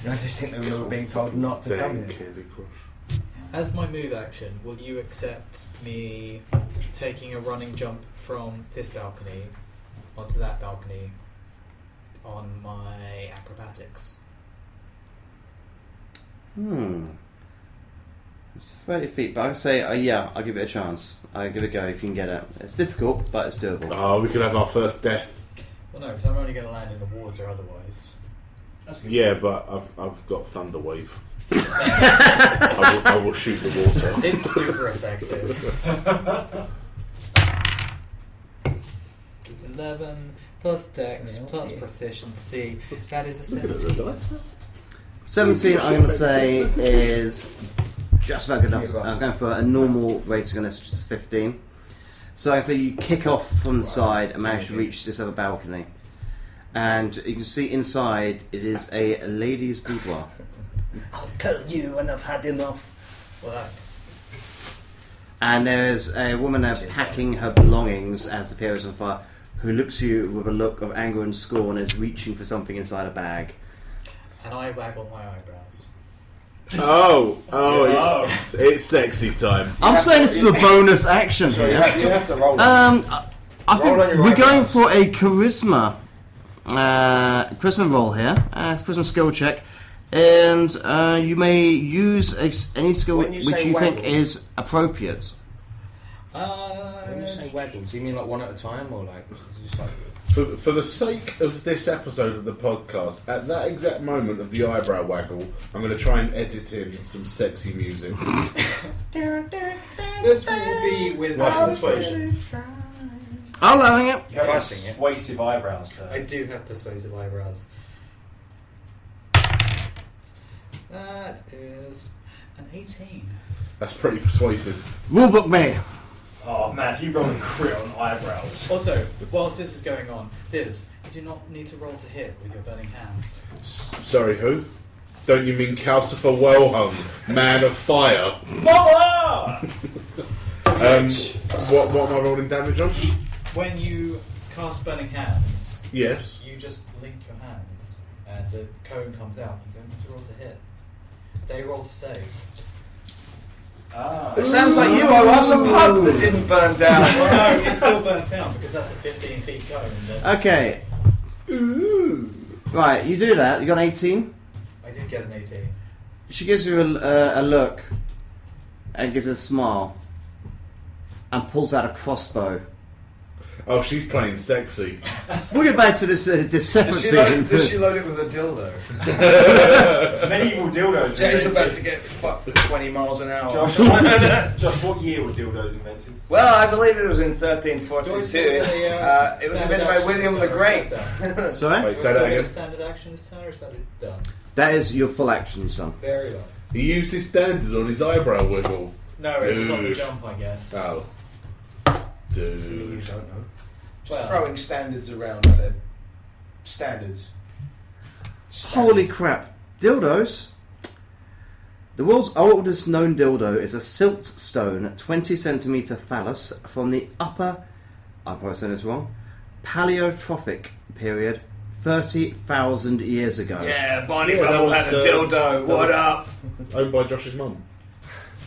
I just think that we were being told not to come here. Candy Crush. as my move action, will you accept me taking a running jump from this balcony onto that balcony on my acrobatics? It's 30 feet, but I would say, yeah, I'll give it a chance. I'll give it a go if you can get it. It's difficult, but it's doable. Oh, we could have our first death. Well, no, because I'm only going to land in the water otherwise. That's good. Yeah, but I've got Thunder Wave. I will shoot the water. It's super effective. 11 plus dex plus proficiency. That is a Look at 17. the dice. 17, I'm going to say, is just about good enough. I'm going for a normal rating on this, which is 15. So I say you kick off from the side and manage to reach this other balcony. And you can see inside, it is a lady's boudoir. I'll tell you when I've had enough. Well, that's... And there's a woman there packing her belongings as the pier is on fire, who looks at you with a look of anger and scorn and is reaching for something inside a bag. And I waggle my eyebrows. Oh, it's sexy time. I'm saying this is a bonus action So you here. have to roll. I Roll think on your we're going eyebrows. for a charisma roll here, charisma skill check, and you may use any skill When you which say you think waggle- is appropriate. When you say waggles, do you mean like one at a time or like just like? For the sake of this episode of the podcast, at that exact moment of the eyebrow waggle, I'm going to try and edit in some sexy music. This will be with persuasion. I'm allowing it. You have Pressing it. persuasive eyebrows, sir. I do have persuasive eyebrows. That is an 18. That's pretty persuasive. Rulebook me. Oh man, if you roll a crit on eyebrows. Also, whilst this is going on, Diz, you do not need to roll to hit with your burning hands. Sorry, who? Don't you mean Calcifer Wellhung, man of fire? Mama! What am I rolling damage on? When you cast burning hands, Yes. you just link your hands, and the cone comes out. You don't need to roll to hit. They roll to save. Ah. It sounds like you owe us a pub that didn't burn down. Well, no, it's still burnt down because that's a 15 feet cone. That's, Okay. Ooh. Right, you do that. You got an 18. I did get an 18. She gives you a look and gives a smile and pulls out a crossbow. Oh, she's playing sexy. We'll get back to this separate scene. Does she load it with a dildo? Medieval dildos. Jay's invented. about to get fucked at 20 miles an hour. Josh, what year were dildos invented? Well, I believe it was in 1342. Joyce, really, It was invented by William the Great. Sorry? Wait, say that a again. standard action this turn, or is that it done? That is your full action, son. Very well. He used his standard on his eyebrow wiggle. No, it was on the Dude. jump, I guess. Oh. You Dude. don't know. Just Well. throwing standards around like they're standards. Holy crap. Dildos? The world's oldest known dildo is a siltstone 20cm phallus from the upper, I'm probably saying this wrong, Paleotrophic period 30,000 years ago. Yeah, Bonnie Yeah, that Bubble was, had a dildo. What up? Owned by Josh's mum.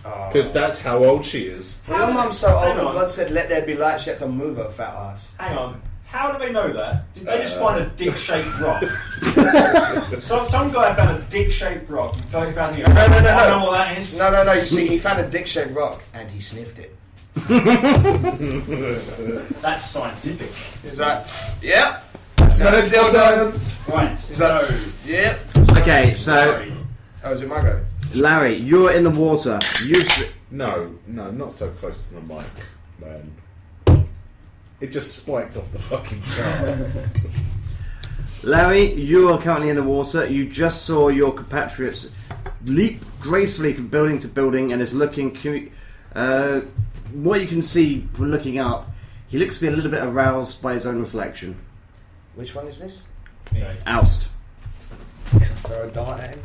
Oh. Because that's how old she is. Your mum's so old Hang that on. God said, let there be light. She had to move her fat ass. Hang on. How do they know that? Did they just find a dick-shaped rock? some guy found a dick-shaped rock in 30,000 years. No. I don't know what that is. No. You see, he found a dick-shaped rock and he sniffed it. That's scientific. He's like, yep. That's a dildo. Science. Right, so... Yep. Okay, so Sorry. Oh, is it my go? Larry, you're in the water. No, not so close to the mic, man. It just spiked off the fucking chart. Larry, you are currently in the water. You just saw your compatriots leap gracefully from building to building and is looking... what you can see from looking up, he looks to be a little bit aroused by his own reflection. Which one is this? Oust. Throw a dart at him.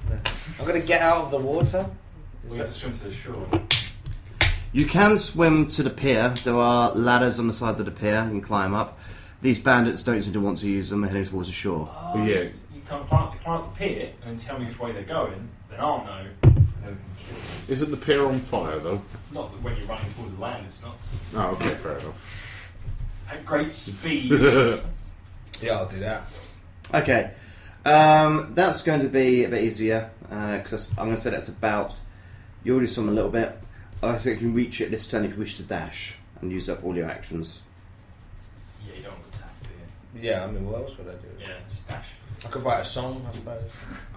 I'm going to get out of the water. We have to swim to the shore. You can swim to the pier. There are ladders on the side of the pier. You can climb up. These bandits don't seem to want to use them. They're heading towards the shore. Yeah. You can't climb up the pier and tell me which way they're going, then I'll know. And then we can kill them. Isn't the pier on fire, though? Not that when you're running towards the land, it's not. Oh, okay, fair enough. At great speed. Yeah, I'll do that. Okay. That's going to be a bit easier. Because I'm going to say that's about... You already swim a little bit. I think you can reach it this turn if you wish to dash. And use up all your actions. Yeah, you don't want to tap, do you? Yeah, I mean, what else would I do? Yeah, just dash. I could write a song, I suppose.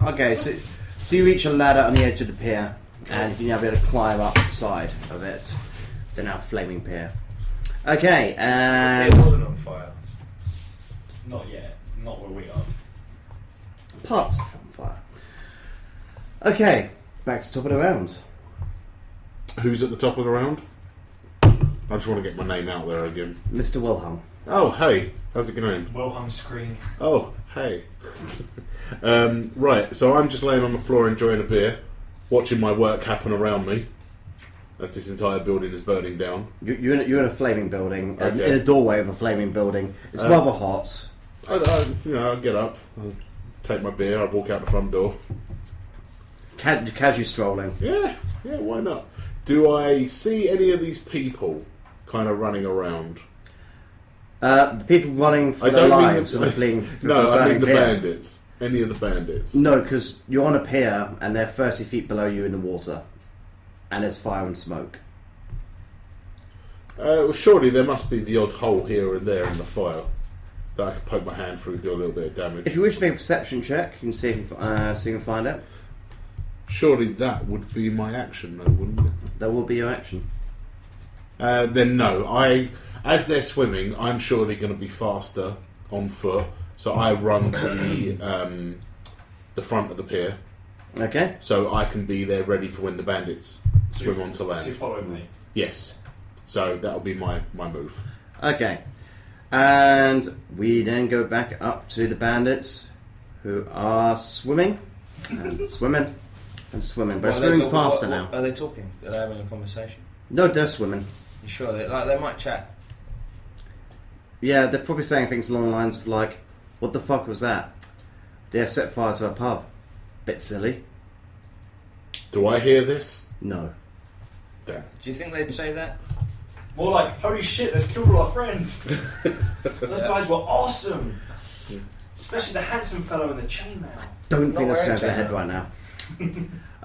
Okay, so you reach a ladder on the edge of the pier. And you now be able to climb up the side of it. The now flaming pier. Okay, and... It wasn't on fire. Not yet. Not where we are. Parts on fire. Okay, back to top of the round. Who's at the top of the round? I just want to get my name out there again. Mr. Wilhelm. Oh, hey. How's it going? Well hung screen. Oh, hey. Right, so I'm just laying on the floor enjoying a beer, watching my work happen around me. As this entire building is burning down. You're in a flaming building, Okay. in a doorway of a flaming building. It's rather hot. I'll get up, I'll take my beer, I'll walk out the front door. Casually strolling. Yeah, why not? Do I see any of these people kind of running around? The people running for I their don't mean lives the- and fleeing from No, I mean the pier. bandits. Any of the bandits? No, because you're on a pier and they're 30 feet below you in the water. And there's fire and smoke. Well, surely there must be the odd hole here and there in the fire that I could poke my hand through and do a little bit of damage. If you wish to make a perception check, you can see if you can find it. Surely that would be my action, though, wouldn't it? That will be your action. Then no. As they're swimming, I'm surely going to be faster on foot, so I run to the front of the pier, Okay. so I can be there ready for when the bandits swim onto So you land. follow me. Yes. So that'll be my move. Okay. And we then go back up to the bandits who are swimming. And swimming. And swimming. But What, they're are they swimming talking- faster what- now. Are they talking? Are they having a conversation? No, they're swimming. You sure? They might chat. Yeah, they're probably saying things along the lines of like, what the fuck was that? They set fire to a pub. Bit silly. Do I hear this? No. Damn. Do you think they'd say that? More like, holy shit, let's kill all our friends. Those guys were awesome. Especially the handsome fellow in the chainmail. Don't think that's going to head right now.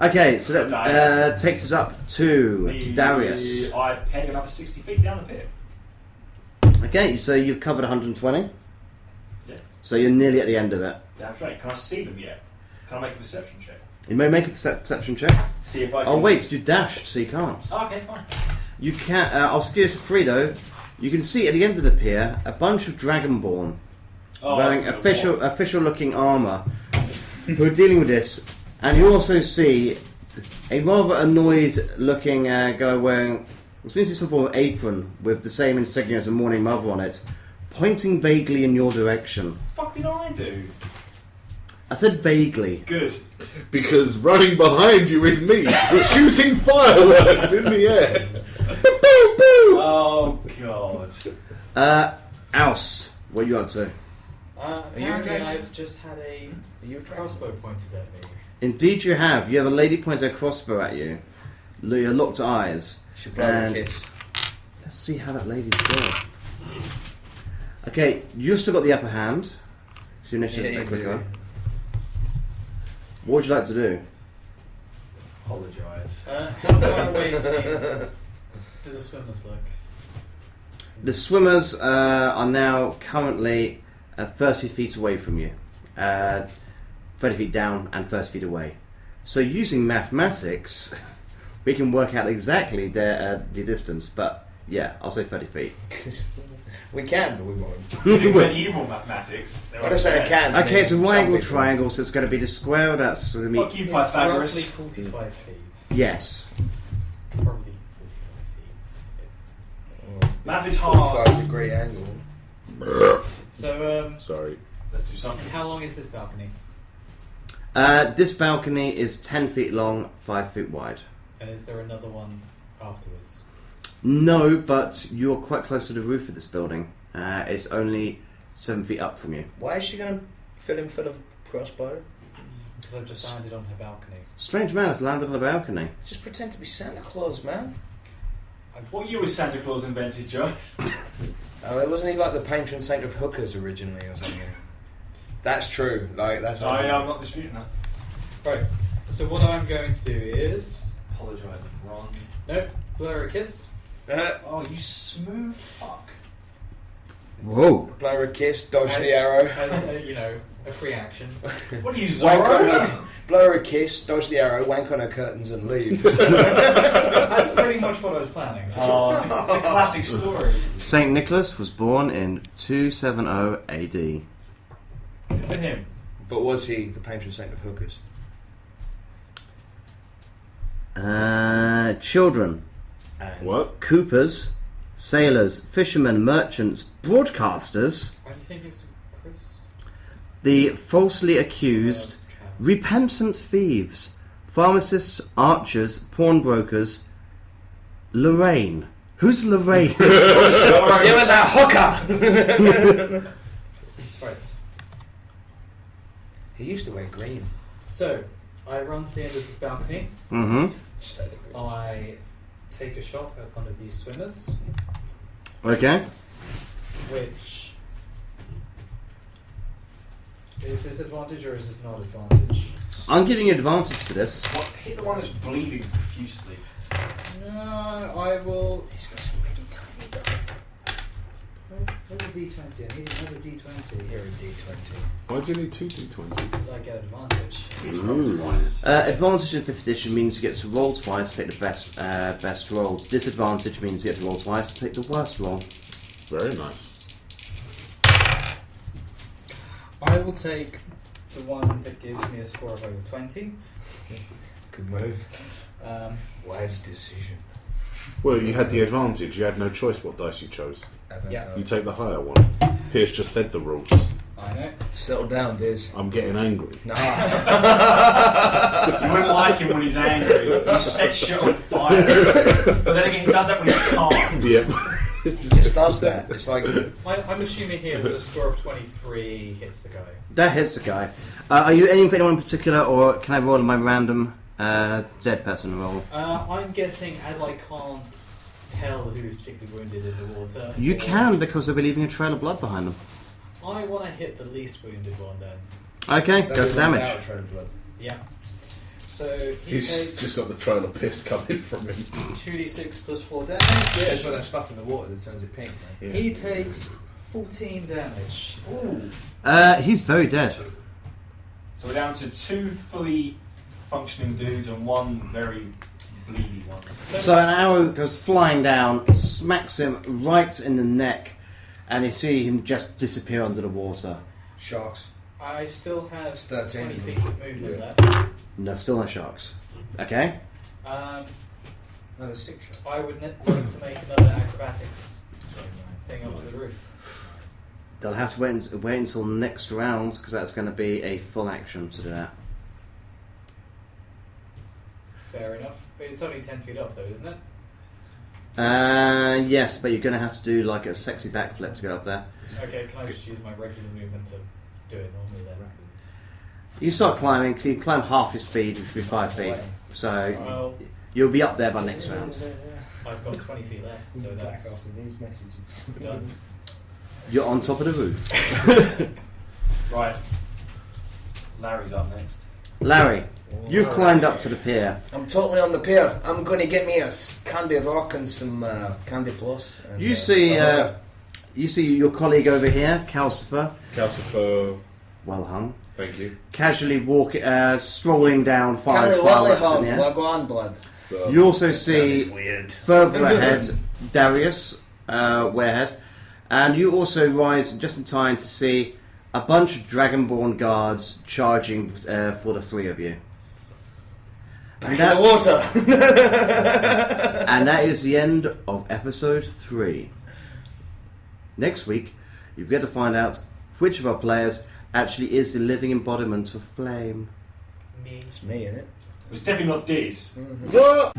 Okay, so that takes us up to Darius. I heading another 60 feet down the pit. Okay, so you've covered 120. Yeah. So you're nearly at the end of it. Damn straight. Can I see them yet? Can I make a perception check? You may make a perception check. See if I can... Oh wait, you dashed, so you can't. Oh, okay, fine. You can. I'll give you 3 though. You can see at the end of the pier a bunch of Dragonborn wearing official-looking armour who are dealing with this, and you also see a rather annoyed-looking guy wearing what seems to be some form of apron with the same insignia as a Morning Mother on it, pointing vaguely in your direction. What the fuck did I do? I said vaguely. Good. Because running behind you is me, shooting fireworks in the air. Oh, God. Oust, what are you up to? Apparently dragon? I've just had a crossbow pointed at me. Indeed you have. You have a lady pointing a crossbow at you. Your locked eyes. Should blow a And kiss. let's see how that lady's doing. Okay, you've still got the upper hand. So your initiative's a bit quicker. What would you like to do? Apologise. How far away do the swimmers look? The swimmers are now currently 30 feet away from you. 30 feet down and 30 feet away. So using mathematics, we can work out exactly the distance. But yeah, I'll say 30 feet. We can, but we won't. Using medieval mathematics. I just say I can. Okay, it's a Some right angle people- triangle, so it's going to be the square. That's going to Fuck be you, It's roughly Pythagoras. 45 feet. yes. Probably 45 feet. Math is hard. 45-degree angle. So, Sorry. Let's do something. how long is this balcony? This balcony is 10 feet long, 5 feet wide. And is there another one afterwards? No, but you're quite close to the roof of this building. It's only 7 feet up from you. Why is she going to fill him full of crossbow? Because I've just landed on her balcony. Strange man has landed on the balcony. Just pretend to be Santa Claus, man. What year was Santa Claus invented, Joe? Oh, wasn't he like the patron saint of hookers originally or something? That's true. Like that's. Oh yeah, I'm not disputing that. Right, so what I'm going to do is... Apologising, Ron. Nope, blow her a kiss. Oh, you smooth fuck. Whoa. Blow her a kiss, dodge the arrow. As, a free action. What are you, Wank on Zorro? her, blow her a kiss, dodge the arrow, wank on her curtains and leave. That's pretty much what I was planning. Oh, it's a classic story. Saint Nicholas was born in 270 AD. Good for him. But was he the patron saint of hookers? Children, And What? coopers, sailors, fishermen, merchants, broadcasters, Why do you think it's Chris? the falsely accused, repentant thieves, pharmacists, archers, pawnbrokers, Lorraine. Who's Lorraine? She was a hooker! Right. He used to wear green. So, I run to the end of this balcony. Mm-hmm. I take a shot at one of these swimmers, Okay. which... Is this advantage or is this not advantage? I'm giving you advantage to this. What? Hit the one that's bleeding profusely. No, I will... He's got some really tiny dice. Where's the D20? I need another D20. Here a D20. Why do you need 2 D20? Because I get advantage. He's rolled twice. Advantage in 5th edition means you get to roll twice, take the best roll. Disadvantage means you get to roll twice, take the worst roll. Very nice. I will take the one that gives me a score of over 20. Good move. Wise decision. Well, you had the advantage. You had no choice what dice you chose. Yeah. You take the higher one. Pierce just said the rules. I know. Settle down, Diz. I'm getting angry. Nah. You wouldn't like him when he's angry. He sets shit on fire. But then again, he does that when he's calm. Yep. He just does that. It's like... I'm assuming here that a score of 23 hits the guy. That hits the guy. Are you aiming for anyone in particular, or can I roll my random dead person roll? I'm guessing, as I can't tell who's particularly wounded in the water. You can, because they'll be leaving a trail of blood behind them. I want to hit the least wounded one then. Okay, go for damage. Yeah. So he He's takes just got the trail of piss coming from him. 2d6 plus 4 damage. Yeah, it's got that stuff in the water that turns it pink, man. Yeah. He takes 14 damage. Ooh. He's very dead. So we're down to 2 fully functioning dudes and 1 very bleedy one. So an arrow goes flying down, smacks him right in the neck, and you see him just disappear under the water. Sharks. I still have It's 13. 20 feet of movement left. No, still no sharks. Okay. Another 6 shot. I would like to make another acrobatics thing up to the roof. They'll have to wait until next round, because that's going to be a full action to do that. Fair enough. But it's only 10 feet up though, isn't it? Yes, but you're going to have to do like a sexy backflip to get up there. Okay, can I just use my regular movement to do it normally then? You start climbing, you climb half your speed, which would be 5 feet. So Well, you'll be up there by next round. I've got 20 feet left, so that's these messages. done. You're on top of the roof. Right. Larry's up next. Larry, you climbed up to the pier. I'm totally on the pier. I'm going to get me a candy rock and some candy floss. And, You see your colleague over here, Calcifer, Calcifer, well hung, thank you. casually strolling down Candy fireworks in Willy the air. Hog, go on, blood. So, You also see Weird. further ahead Darius, Warehead, And you also rise just in time to see a bunch of Dragonborn guards charging for the three of you. Back in the water! And that is the end of episode 3. Next week, you get to find out which of our players actually is the living embodiment of flame. Me. It's me, innit? It's definitely not Diz. What?